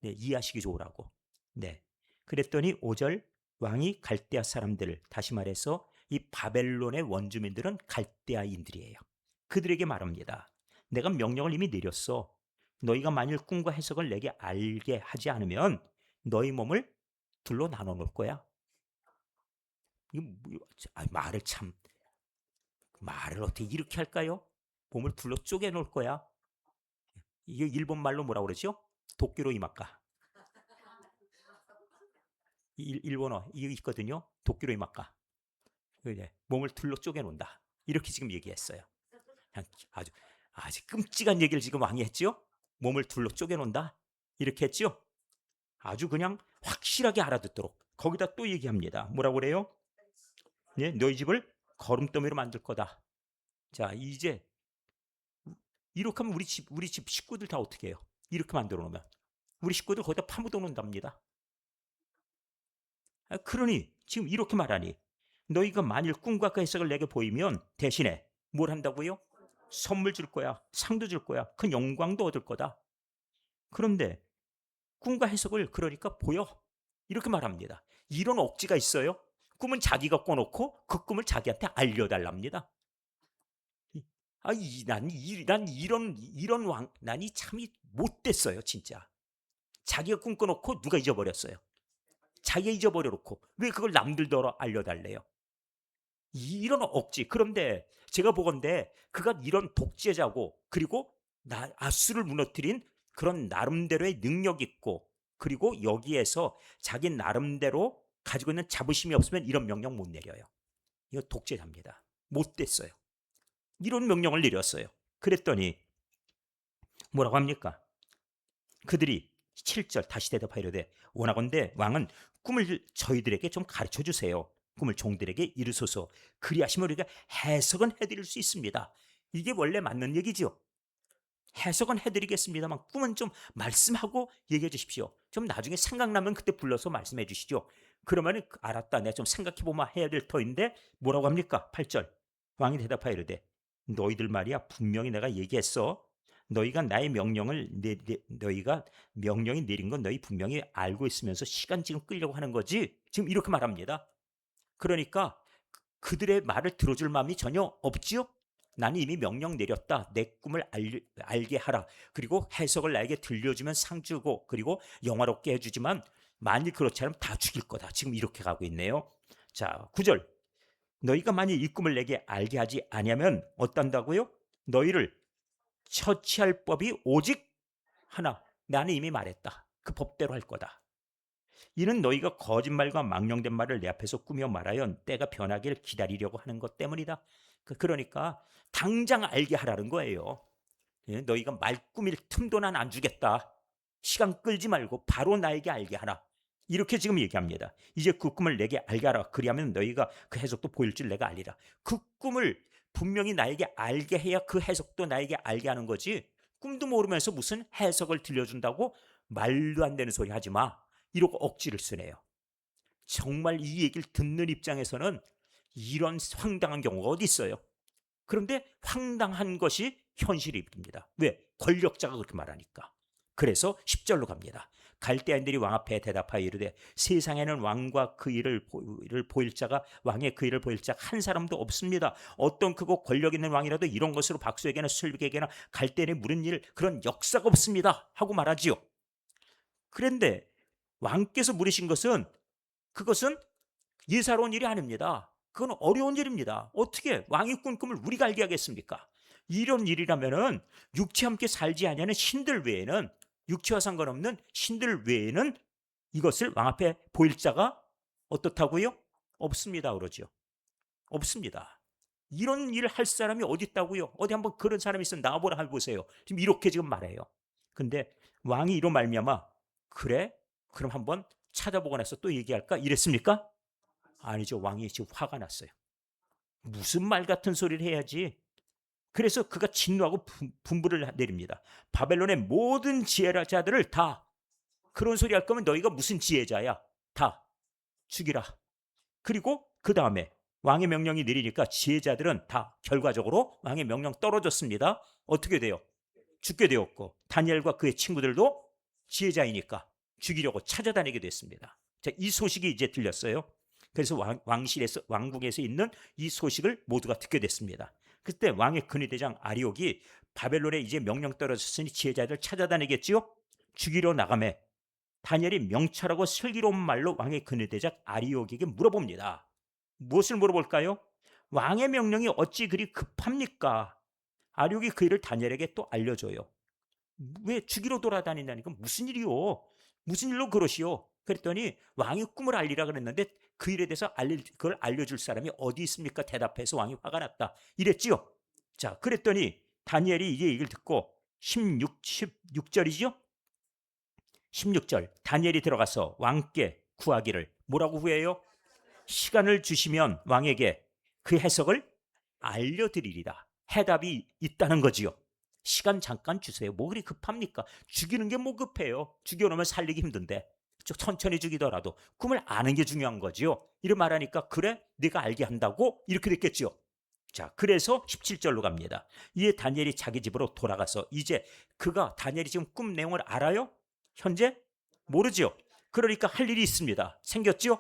네, 이해하시기 좋으라고. 네. 그랬더니 5절 왕이 갈대아 사람들, 다시 말해서 이 바벨론의 원주민들은 갈대아인들이에요. 그들에게 말합니다. 내가 명령을 이미 내렸어. 너희가 만일 꿈과 해석을 내게 알게 하지 않으면 너희 몸을 둘로 나눠 놓을 거야. 말을 참 말을 어떻게 이렇게 할까요? 몸을 둘로 쪼개 놓을 거야. 이게 일본 말로 뭐라고 그러죠? 도끼로 이마까. 일본어 이거 있거든요. 도끼로 이마까. 몸을 둘로 쪼개 놓는다. 이렇게 지금 얘기했어요. 아주 아주 끔찍한 얘기를 지금 왕이 했죠. 몸을 둘로 쪼개 놓는다. 이렇게 했죠. 아주 그냥 확실하게 알아듣도록 거기다 또 얘기합니다. 뭐라고 그래요? 네, 너희 집을 거름더미로 만들 거다. 자, 이제 이렇게 하면 우리 집 식구들 다 어떻게 해요? 이렇게 만들어 놓으면 우리 식구들 거기다 파묻어 놓는답니다. 그러니 지금 이렇게 말하니 너희가 만일 꿈과 그 해석을 내게 보이면 대신에 뭘 한다고요? 선물 줄 거야. 상도 줄 거야. 그 영광도 얻을 거다. 그런데 꿈과 해석을 그러니까 보여. 이렇게 말합니다. 이런 억지가 있어요. 꿈은 자기가 꿔놓고 그 꿈을 자기한테 알려달랍니다. 난 이런 난이 참이 못됐어요, 진짜. 자기가 꿈꿔놓고 누가 잊어버렸어요. 자기가 잊어버려놓고 왜 그걸 남들더러 알려달래요? 이런 억지. 그런데 제가 보건대 그가 이런 독재자고 그리고 아수를 무너뜨린 그런 나름대로의 능력 있고 그리고 여기에서 자기 나름대로 가지고 있는 자부심이 없으면 이런 명령 못 내려요. 이거 독재자입니다. 못됐어요. 이런 명령을 내렸어요. 그랬더니 뭐라고 합니까? 그들이 7절 다시 대답하이르되 원하건대 왕은 꿈을 저희들에게 좀 가르쳐 주세요. 꿈을 종들에게 이르소서. 그리하시면 우리가 해석은 해드릴 수 있습니다. 이게 원래 맞는 얘기죠. 해석은 해드리겠습니다만 꿈은 좀 말씀하고 얘기해 주십시오. 좀 나중에 생각나면 그때 불러서 말씀해 주시죠. 그러면 알았다. 내가 좀 생각해보면 해야 될 터인데 뭐라고 합니까? 8절 왕이 대답하이르되 너희들 말이야 분명히 내가 얘기했어. 너희가 나의 너희가 명령이 내린 건 너희 분명히 알고 있으면서 시간 지금 끌려고 하는 거지. 지금 이렇게 말합니다. 그러니까 그들의 말을 들어줄 마음이 전혀 없지요. 나는 이미 명령 내렸다. 내 꿈을 알게 하라. 그리고 해석을 나에게 들려주면 상 주고 그리고 영화롭게 해주지만 만일 그렇지 않으면 다 죽일 거다. 지금 이렇게 가고 있네요. 자, 9절. 너희가 만일 이 꿈을 내게 알게 하지 아니하면 어떤다고요? 너희를 처치할 법이 오직 하나. 나는 이미 말했다. 그 법대로 할 거다. 이는 너희가 거짓말과 망령된 말을 내 앞에서 꾸며 말하여 때가 변하기를 기다리려고 하는 것 때문이다. 그러니까 당장 알게 하라는 거예요. 너희가 말 꾸밀 틈도 난 안 주겠다. 시간 끌지 말고 바로 나에게 알게 하라. 이렇게 지금 얘기합니다. 이제 그 꿈을 내게 알게 하라. 그리하면 너희가 그 해석도 보일 줄 내가 알리라. 그 꿈을 분명히 나에게 알게 해야 그 해석도 나에게 알게 하는 거지. 꿈도 모르면서 무슨 해석을 들려준다고 말도 안 되는 소리 하지 마. 이러고 억지를 쓰네요. 정말 이 얘기를 듣는 입장에서는 이런 황당한 경우가 어디 있어요? 그런데 황당한 것이 현실입니다. 왜? 권력자가 그렇게 말하니까. 그래서 10절로 갑니다. 갈대아인들이 왕 앞에 대답하여 이르되 세상에는 왕과 그 일을 보일 자가 왕의 그 일을 보일 자가 한 사람도 없습니다. 어떤 크고 권력 있는 왕이라도 이런 것으로 박수에게나 술객에게나 갈대아인이 물은 일 그런 역사가 없습니다 하고 말하지요. 그런데 왕께서 물으신 것은 그것은 예사로운 일이 아닙니다. 그건 어려운 일입니다. 어떻게 왕이 꾼 꿈을 우리가 알게 하겠습니까? 이런 일이라면은 육체와 함께 살지 아니하는 신들 외에는 육체와 상관없는 신들 외에는 이것을 왕 앞에 보일 자가 어떻다고요? 없습니다. 그러죠. 없습니다. 이런 일을 할 사람이 어디 있다고요? 어디 한번 그런 사람이 있으면 나와보라 해보세요. 지금 이렇게 지금 말해요. 근데 왕이 이로 말미암아 그래? 그럼 한번 찾아보고 나서 또 얘기할까? 이랬습니까? 아니죠. 왕이 지금 화가 났어요. 무슨 말 같은 소리를 해야지. 그래서 그가 진노하고 분부를 내립니다. 바벨론의 모든 지혜자들을 다 그런 소리 할 거면 너희가 무슨 지혜자야? 다 죽이라. 그리고 그 다음에 왕의 명령이 내리니까 지혜자들은 다 결과적으로 왕의 명령 떨어졌습니다. 어떻게 돼요? 죽게 되었고 다니엘과 그의 친구들도 지혜자이니까 죽이려고 찾아다니게 됐습니다. 자, 이 소식이 이제 들렸어요. 그래서 왕실에서 왕궁에서 있는 이 소식을 모두가 듣게 됐습니다. 그때 왕의 근위대장 아리옥이 바벨론에 이제 명령 떨어졌으니 지혜자들 찾아다니겠지요. 죽이러 나가매 다니엘이 명철하고 슬기로운 말로 왕의 근위대장 아리옥에게 물어봅니다. 무엇을 물어볼까요? 왕의 명령이 어찌 그리 급합니까? 아리옥이 그 일을 다니엘에게 또 알려줘요. 왜 죽이러 돌아다닌다니까 무슨 일이요? 무슨 일로 그러시오? 그랬더니 왕이 꿈을 알리라 그랬는데 그 일에 대해서 그걸 알려줄 사람이 어디 있습니까? 대답해서 왕이 화가 났다. 이랬지요. 자, 그랬더니 다니엘이 이제 얘기를 듣고 16절이죠? 16절 다니엘이 들어가서 왕께 구하기를 뭐라고 구해요? 시간을 주시면 왕에게 그 해석을 알려드리리라. 해답이 있다는 거지요. 시간 잠깐 주세요. 뭐 그리 급합니까? 죽이는 게 뭐 급해요. 죽여놓으면 살리기 힘든데 천천히 죽이더라도 꿈을 아는 게 중요한 거지요. 이렇게 말하니까 그래? 네가 알게 한다고? 이렇게 됐겠지요. 자, 그래서 17절로 갑니다. 이에 다니엘이 자기 집으로 돌아가서 이제 그가 다니엘이 지금 꿈 내용을 알아요? 현재? 모르지요. 그러니까 할 일이 있습니다. 생겼지요?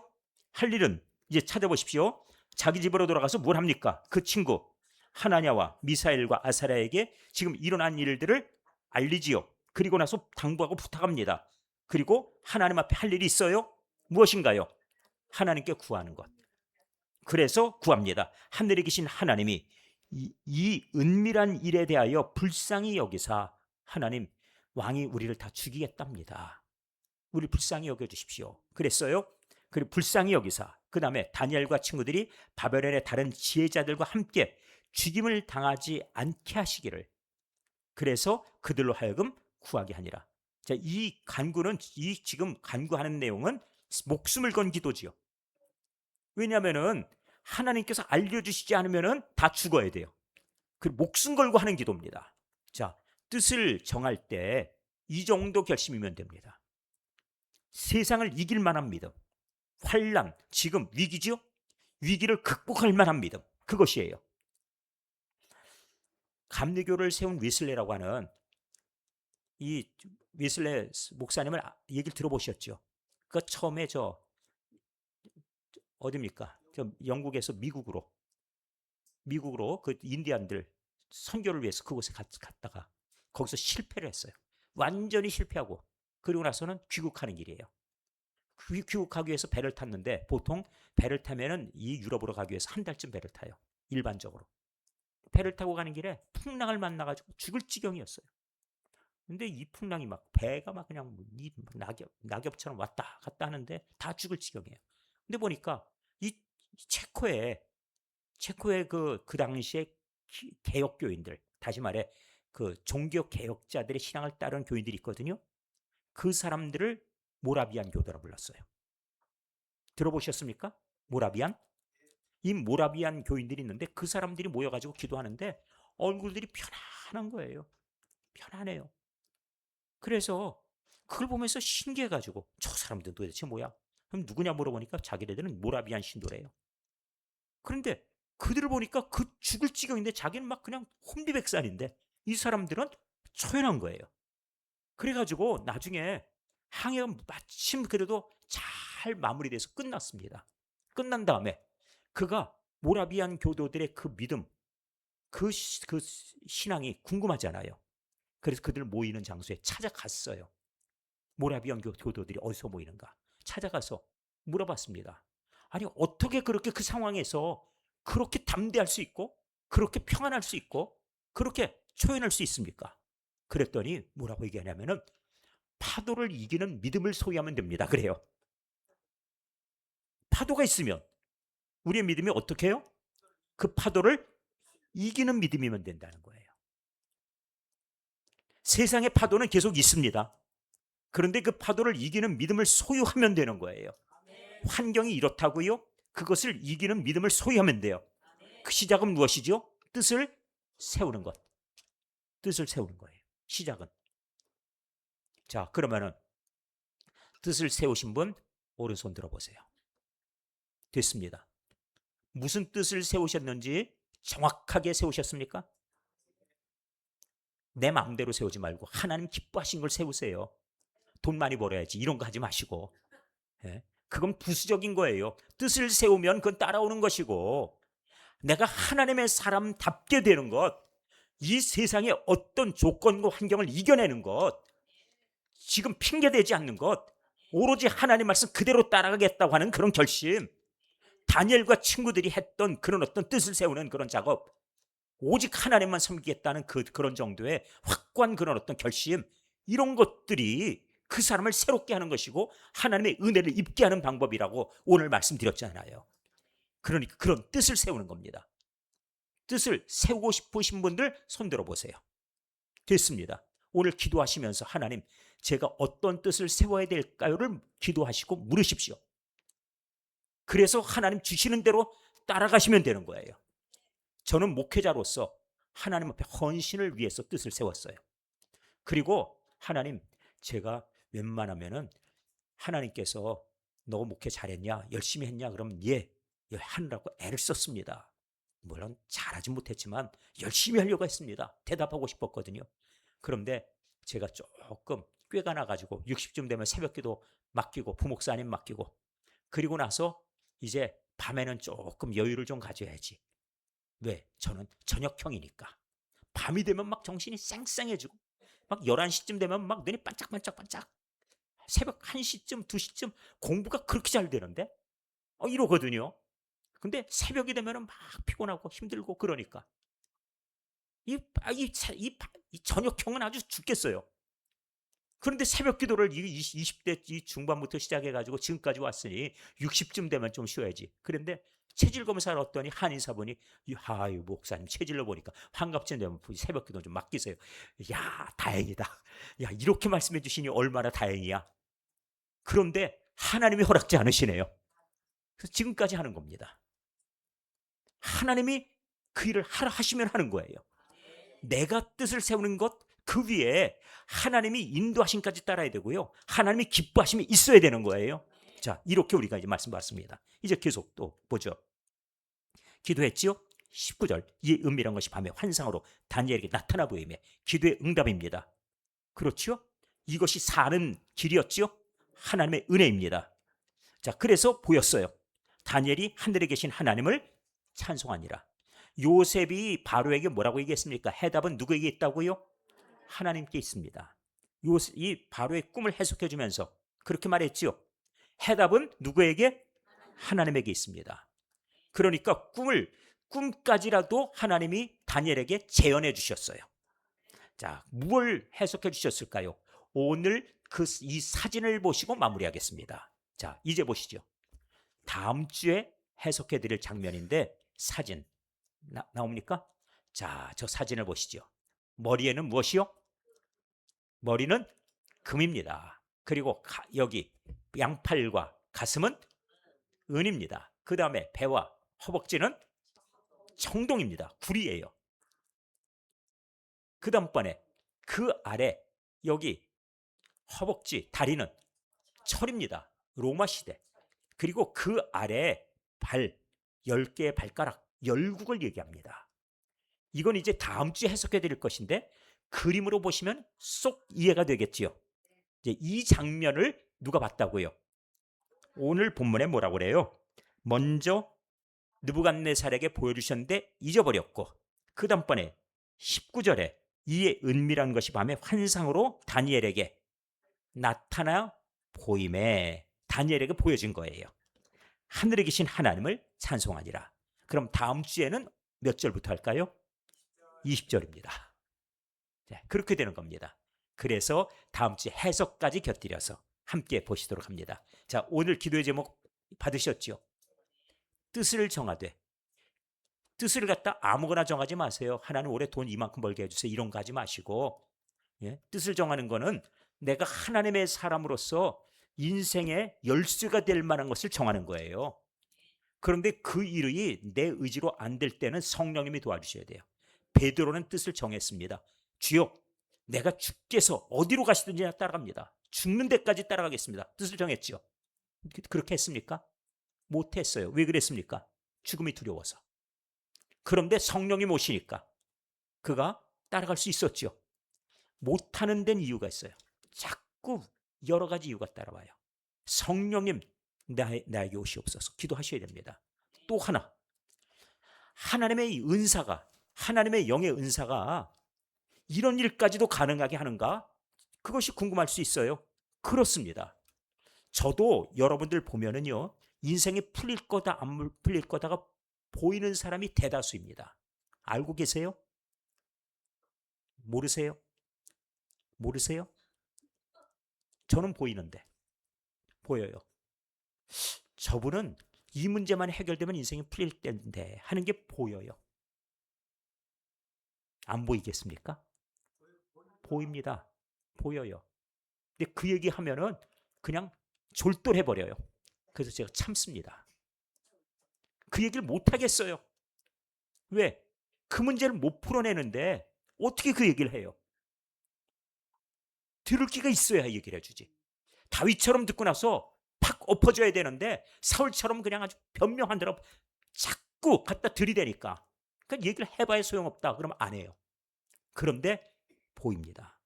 할 일은 이제 찾아보십시오. 자기 집으로 돌아가서 뭘 합니까? 그 친구 하나냐와 미사엘과 아사랴에게 지금 일어난 일들을 알리지요. 그리고 나서 당부하고 부탁합니다. 그리고 하나님 앞에 할 일이 있어요. 무엇인가요? 하나님께 구하는 것. 그래서 구합니다. 하늘에 계신 하나님이 이 은밀한 일에 대하여 불쌍히 여기사 하나님 왕이 우리를 다 죽이겠답니다. 우리 불쌍히 여겨주십시오. 그랬어요. 그리고 불쌍히 여기사 그 다음에 다니엘과 친구들이 바벨론의 다른 지혜자들과 함께 죽임을 당하지 않게 하시기를 그래서 그들로 하여금 구하게 하니라. 자, 이 간구는 이 지금 간구하는 내용은 목숨을 건 기도지요. 왜냐하면은 하나님께서 알려주시지 않으면은 다 죽어야 돼요. 그 목숨 걸고 하는 기도입니다. 자, 뜻을 정할 때 이 정도 결심이면 됩니다. 세상을 이길 만한 믿음, 환난, 지금 위기죠? 위기를 극복할 만한 믿음, 그것이에요. 감리교를 세운 웨슬레라고 하는 이 웨슬레 목사님을 얘기를 들어보셨죠? 그 처음에 저 어디입니까? 영국에서 미국으로 그 인디안들 선교를 위해서 그곳에 갔다가 거기서 실패를 했어요. 완전히 실패하고 그리고 나서는 귀국하는 길이에요. 귀국하기 위해서 배를 탔는데 보통 배를 타면은 이 유럽으로 가기 위해서 한 달쯤 배를 타요. 일반적으로. 배를 타고 가는 길에 풍랑을 만나가지고 죽을 지경이었어요. 근데 이 풍랑이 막 배가 막 그냥 이 낙엽처럼 왔다 갔다 하는데 다 죽을 지경이에요. 근데 보니까 이 체코의 그 당시에 개혁교인들, 다시 말해 그 종교 개혁자들의 신앙을 따르는 교인들이 있거든요. 그 사람들을 모라비안 교도라 불렀어요. 들어보셨습니까? 모라비안? 이 모라비안 교인들이 있는데 그 사람들이 모여가지고 기도하는데 얼굴들이 편안한 거예요. 편안해요. 그래서 그걸 보면서 신기해가지고 저 사람들은 도대체 뭐야? 그럼 누구냐 물어보니까 자기네들은 모라비안 신도래요. 그런데 그들을 보니까 그 죽을 지경인데 자기는 막 그냥 혼비백산인데 이 사람들은 초연한 거예요. 그래가지고 나중에 항해가 마침 그래도 잘 마무리돼서 끝났습니다. 끝난 다음에 그가 모라비안 교도들의 그 믿음, 그 신앙이 궁금하잖아요. 그래서 그들 모이는 장소에 찾아갔어요. 모라비안 교도들이 어디서 모이는가 찾아가서 물어봤습니다. 아니 어떻게 그렇게 그 상황에서 그렇게 담대할 수 있고 그렇게 평안할 수 있고 그렇게 초연할 수 있습니까? 그랬더니 뭐라고 얘기하냐면은 파도를 이기는 믿음을 소유하면 됩니다. 그래요. 파도가 있으면 우리의 믿음이 어떻게 해요? 그 파도를 이기는 믿음이면 된다는 거예요. 세상의 파도는 계속 있습니다. 그런데 그 파도를 이기는 믿음을 소유하면 되는 거예요. 환경이 이렇다고요? 그것을 이기는 믿음을 소유하면 돼요. 그 시작은 무엇이죠? 뜻을 세우는 것. 뜻을 세우는 거예요. 시작은. 자, 그러면은 뜻을 세우신 분 오른손 들어보세요. 됐습니다. 무슨 뜻을 세우셨는지 정확하게 세우셨습니까? 내 마음대로 세우지 말고 하나님 기뻐하신 걸 세우세요. 돈 많이 벌어야지 이런 거 하지 마시고. 예? 그건 부수적인 거예요. 뜻을 세우면 그건 따라오는 것이고 내가 하나님의 사람답게 되는 것, 이 세상의 어떤 조건과 환경을 이겨내는 것, 지금 핑계대지 않는 것, 오로지 하나님 말씀 그대로 따라가겠다고 하는 그런 결심, 다니엘과 친구들이 했던 그런 어떤 뜻을 세우는 그런 작업, 오직 하나님만 섬기겠다는 그런 정도의 확고한 그런 어떤 결심, 이런 것들이 그 사람을 새롭게 하는 것이고 하나님의 은혜를 입게 하는 방법이라고 오늘 말씀드렸잖아요. 그러니까 그런 뜻을 세우는 겁니다. 뜻을 세우고 싶으신 분들 손 들어보세요. 됐습니다. 오늘 기도하시면서 하나님 제가 어떤 뜻을 세워야 될까요를 기도하시고 물으십시오. 그래서 하나님 주시는 대로 따라가시면 되는 거예요. 저는 목회자로서 하나님 앞에 헌신을 위해서 뜻을 세웠어요. 그리고 하나님 제가 웬만하면은 하나님께서 너 목회 잘했냐 열심히 했냐 그러면 예 하느라고 애를 썼습니다. 물론 잘하지 못했지만 열심히 하려고 했습니다. 대답하고 싶었거든요. 그런데 제가 조금 꾀가 나가지고 60쯤 되면 새벽기도 맡기고 부목사님 맡기고 그리고 나서 이제 밤에는 조금 여유를 좀 가져야지. 왜? 저는 저녁형이니까. 밤이 되면 막 정신이 쌩쌩해지고 막 11시쯤 되면 막 눈이 반짝반짝반짝 새벽 1시쯤 2시쯤 공부가 그렇게 잘 되는데 이러거든요. 근데 새벽이 되면 막 피곤하고 힘들고 그러니까 이 저녁형은 아주 죽겠어요. 그런데 새벽 기도를 20대 중반부터 시작해가지고 지금까지 왔으니 60쯤 되면 좀 쉬어야지. 그런데 체질 검사를 했더니 한의사분이 아유 목사님 체질로 보니까 환갑쯤 되면 새벽 기도 좀 맡기세요. 야 다행이다. 야 이렇게 말씀해 주시니 얼마나 다행이야. 그런데 하나님이 허락지 않으시네요. 그래서 지금까지 하는 겁니다. 하나님이 그 일을 하라 하시면 하는 거예요. 내가 뜻을 세우는 것 그 위에 하나님이 인도하심까지 따라야 되고요. 하나님이 기뻐하심이 있어야 되는 거예요. 자, 이렇게 우리가 이제 말씀 받습니다. 이제 계속 또 보죠. 기도했지요? 19절. 이 은밀한 것이 밤에 환상으로 다니엘에게 나타나 보임에 기도의 응답입니다. 그렇죠? 이것이 사는 길이었지요? 하나님의 은혜입니다. 자, 그래서 보였어요. 다니엘이 하늘에 계신 하나님을 찬송하니라. 요셉이 바로에게 뭐라고 얘기했습니까? 해답은 누구에게 있다고요? 하나님께 있습니다. 이 바로의 꿈을 해석해 주면서 그렇게 말했지요. 해답은 누구에게? 하나님에게 있습니다. 그러니까 꿈까지라도 하나님이 다니엘에게 재현해 주셨어요. 자, 뭘 해석해 주셨을까요? 오늘 이 사진을 보시고 마무리하겠습니다. 자, 이제 보시죠. 다음 주에 해석해 드릴 장면인데 사진 나옵니까? 자, 저 사진을 보시죠. 머리에는 무엇이요? 머리는 금입니다. 그리고 여기 양팔과 가슴은 은입니다. 그 다음에 배와 허벅지는 청동입니다. 구리예요. 그 다음번에 그 아래 여기 허벅지, 다리는 철입니다. 로마 시대. 그리고 그 아래 10개의 발가락, 열국을 얘기합니다. 이건 이제 다음 주에 해석해 드릴 것인데 그림으로 보시면 쏙 이해가 되겠지요. 이제 이 장면을 누가 봤다고요? 오늘 본문에 뭐라고 그래요? 먼저 느부갓네살에게 보여주셨는데 잊어버렸고, 그 다음번에 19절에 이에 은밀한 것이 밤에 환상으로 다니엘에게 나타나 보임에 다니엘에게 보여진 거예요. 하늘에 계신 하나님을 찬송하니라. 그럼 다음 주에는 몇 절부터 할까요? 20절입니다. 그렇게 되는 겁니다. 그래서 다음 주에 해석까지 곁들여서 함께 보시도록 합니다. 자, 오늘 기도의 제목 받으셨죠? 뜻을 정하되. 뜻을 갖다 아무거나 정하지 마세요. 하나님 올해 돈 이만큼 벌게 해주세요. 이런 거 하지 마시고, 뜻을 정하는 거는 내가 하나님의 사람으로서 인생의 열쇠가 될 만한 것을 정하는 거예요. 그런데 그 일이 내 의지로 안 될 때는 성령님이 도와주셔야 돼요. 베드로는 뜻을 정했습니다. 주여, 내가 주께서 어디로 가시든지 따라갑니다. 죽는 데까지 따라가겠습니다. 뜻을 정했죠. 그렇게 했습니까? 못했어요. 왜 그랬습니까? 죽음이 두려워서. 그런데 성령이 오시니까 그가 따라갈 수 있었죠. 못하는 데는 이유가 있어요. 자꾸 여러 가지 이유가 따라와요. 성령님 나에게 오시옵소서 기도하셔야 됩니다. 또 하나, 하나님의 은사가, 하나님의 영의 은사가 이런 일까지도 가능하게 하는가? 그것이 궁금할 수 있어요. 그렇습니다. 저도 여러분들 보면은요, 인생이 풀릴 거다 안 풀릴 거다가 보이는 사람이 대다수입니다. 알고 계세요? 모르세요? 모르세요? 저는 보이는데, 보여요. 저분은 이 문제만 해결되면 인생이 풀릴 텐데 하는 게 보여요. 안 보이겠습니까? 보입니다. 보여요. 근데 그 얘기 하면은 그냥 졸도해버려요. 그래서 제가 참습니다. 그 얘기를 못 하겠어요. 왜? 그 문제를 못 풀어내는데 어떻게 그 얘기를 해요? 들을 기가 있어야 얘기를 해주지. 다윗처럼 듣고 나서 팍 엎어줘야 되는데 사울처럼 그냥 아주 변명한 대로 자꾸 갖다 들이대니까, 그러니까 얘기를 해봐야 소용없다 그러면 안 해요. 그런데 보입니다.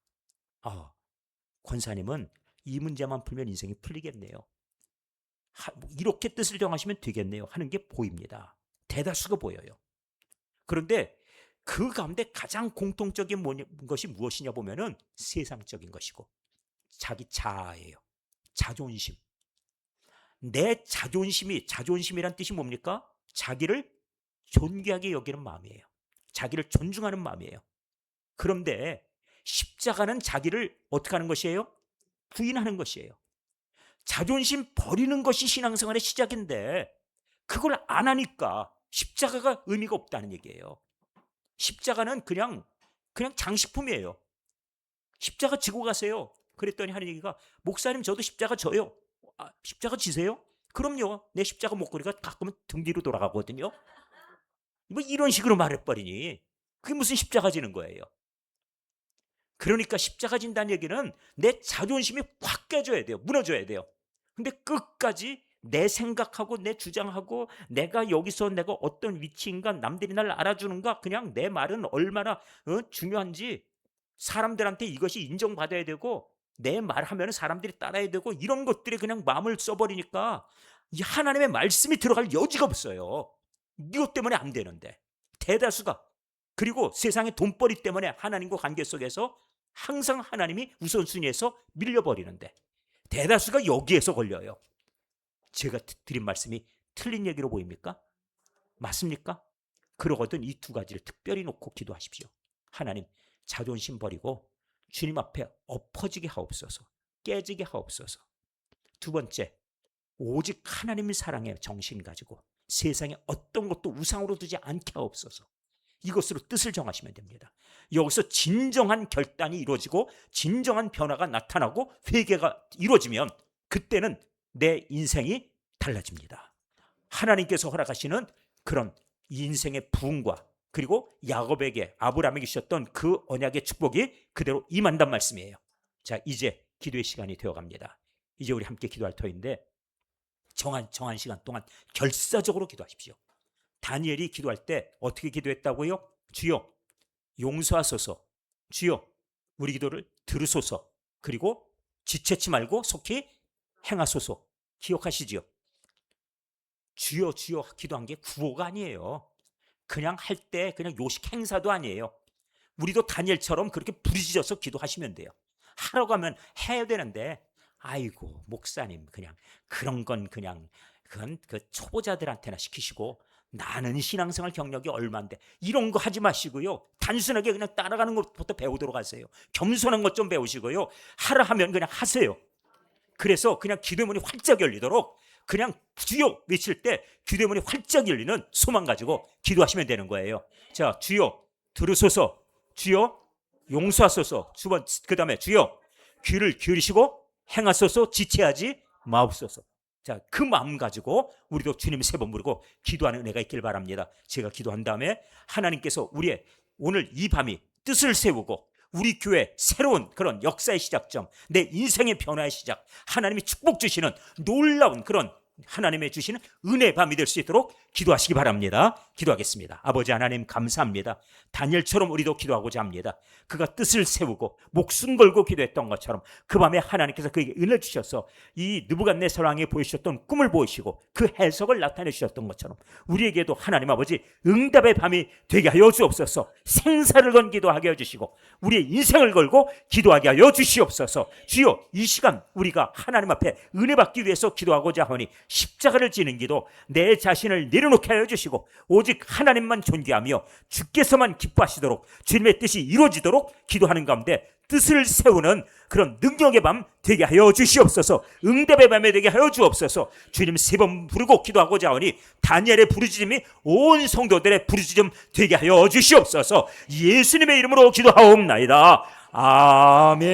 권사님은 이 문제만 풀면 인생이 풀리겠네요. 이렇게 뜻을 정하시면 되겠네요 하는 게 보입니다. 대다수가 보여요. 그런데 그 가운데 가장 공통적인 것이 무엇이냐 보면은 세상적인 것이고 자기 자아예요. 자존심. 내 자존심이란 뜻이 뭡니까? 자기를 존귀하게 여기는 마음이에요. 자기를 존중하는 마음이에요. 그런데 십자가는 자기를 어떻게 하는 것이에요? 부인하는 것이에요. 자존심 버리는 것이 신앙생활의 시작인데 그걸 안 하니까 십자가가 의미가 없다는 얘기예요. 십자가는 그냥 장식품이에요. 십자가 지고 가세요. 그랬더니 하는 얘기가, 목사님 저도 십자가 져요. 십자가 지세요? 그럼요. 내 십자가 목걸이가 가끔은 등 뒤로 돌아가거든요. 뭐 이런 식으로 말해버리니 그게 무슨 십자가 지는 거예요. 그러니까 십자가 진다는 얘기는 내 자존심이 확 깨져야 돼요. 무너져야 돼요. 근데 끝까지 내 생각하고 내 주장하고 내가 여기서 내가 어떤 위치인가, 남들이 날 알아주는가, 그냥 내 말은 얼마나 중요한지 사람들한테 이것이 인정받아야 되고 내 말하면 사람들이 따라야 되고 이런 것들이 그냥 마음을 써버리니까 이 하나님의 말씀이 들어갈 여지가 없어요. 이것 때문에 안 되는데 대다수가, 그리고 세상의 돈벌이 때문에 하나님과 관계 속에서 항상 하나님이 우선순위에서 밀려버리는데 대다수가 여기에서 걸려요. 제가 드린 말씀이 틀린 얘기로 보입니까? 맞습니까? 그러거든 이 두 가지를 특별히 놓고 기도하십시오. 하나님, 자존심 버리고 주님 앞에 엎어지게 하옵소서, 깨지게 하옵소서. 두 번째, 오직 하나님의 사랑에 정신 가지고 세상에 어떤 것도 우상으로 두지 않게 하옵소서. 이것으로 뜻을 정하시면 됩니다. 여기서 진정한 결단이 이루어지고 진정한 변화가 나타나고 회개가 이루어지면 그때는 내 인생이 달라집니다. 하나님께서 허락하시는 그런 인생의 부흥과 그리고 야곱에게, 아브라함에게 주셨던 그 언약의 축복이 그대로 임한단 말씀이에요. 자, 이제 기도의 시간이 되어갑니다. 이제 우리 함께 기도할 터인데 정한 시간 동안 결사적으로 기도하십시오. 다니엘이 기도할 때 어떻게 기도했다고요? 주여 용서하소서, 주여 우리 기도를 들으소서, 그리고 지체치 말고 속히 행하소서. 기억하시지요? 주여 주여 기도한 게 구호가 아니에요. 그냥 할 때 그냥 요식 행사도 아니에요. 우리도 다니엘처럼 그렇게 부르짖어서 기도하시면 돼요. 하러 가면 해야 되는데 아이고 목사님 그냥 그런 건 그냥 그건 그 초보자들한테나 시키시고 나는 신앙생활 경력이 얼마인데 이런 거 하지 마시고요. 단순하게 그냥 따라가는 것부터 배우도록 하세요. 겸손한 것 좀 배우시고요. 하라 하면 그냥 하세요. 그래서 그냥 기도의 문이 활짝 열리도록 그냥 주여 외칠 때 기도의 문이 활짝 열리는 소망 가지고 기도하시면 되는 거예요. 자, 주여 들으소서, 주여 용서하소서, 그 다음에 주여 귀를 기울이시고 행하소서, 지체하지 마옵소서. 자, 그 마음 가지고 우리도 주님 세 번 부르고 기도하는 은혜가 있길 바랍니다. 제가 기도한 다음에 하나님께서 우리의 오늘 이 밤이 뜻을 세우고 우리 교회 새로운 그런 역사의 시작점, 내 인생의 변화의 시작, 하나님이 축복 주시는 놀라운 그런 하나님의 주시는 은혜의 밤이 될 수 있도록 기도하시기 바랍니다. 기도하겠습니다. 아버지 하나님 감사합니다. 다니엘처럼 우리도 기도하고자 합니다. 그가 뜻을 세우고 목숨 걸고 기도했던 것처럼 그 밤에 하나님께서 그에게 은혜를 주셔서 이 느부갓네살 왕이 보여주셨던 꿈을 보이시고 그 해석을 나타내 주셨던 것처럼 우리에게도 하나님 아버지 응답의 밤이 되게 하여 주옵소서. 생사를 건 기도하게 해주시고 우리의 인생을 걸고 기도하게 하여 주시옵소서. 주여 이 시간 우리가 하나님 앞에 은혜 받기 위해서 기도하고자 하니 십자가를 지는 기도, 내 자신을 내려놓게 하여 주시고 오직 하나님만 존귀하며 주께서만 기뻐하시도록 주님의 뜻이 이루어지도록 기도하는 가운데 뜻을 세우는 그런 능력의 밤 되게 하여 주시옵소서. 응답의 밤에 되게 하여 주옵소서. 주님 세 번 부르고 기도하고자 하니 다니엘의 부르짖음이 온 성도들의 부르짖음 되게 하여 주시옵소서. 예수님의 이름으로 기도하옵나이다. 아멘.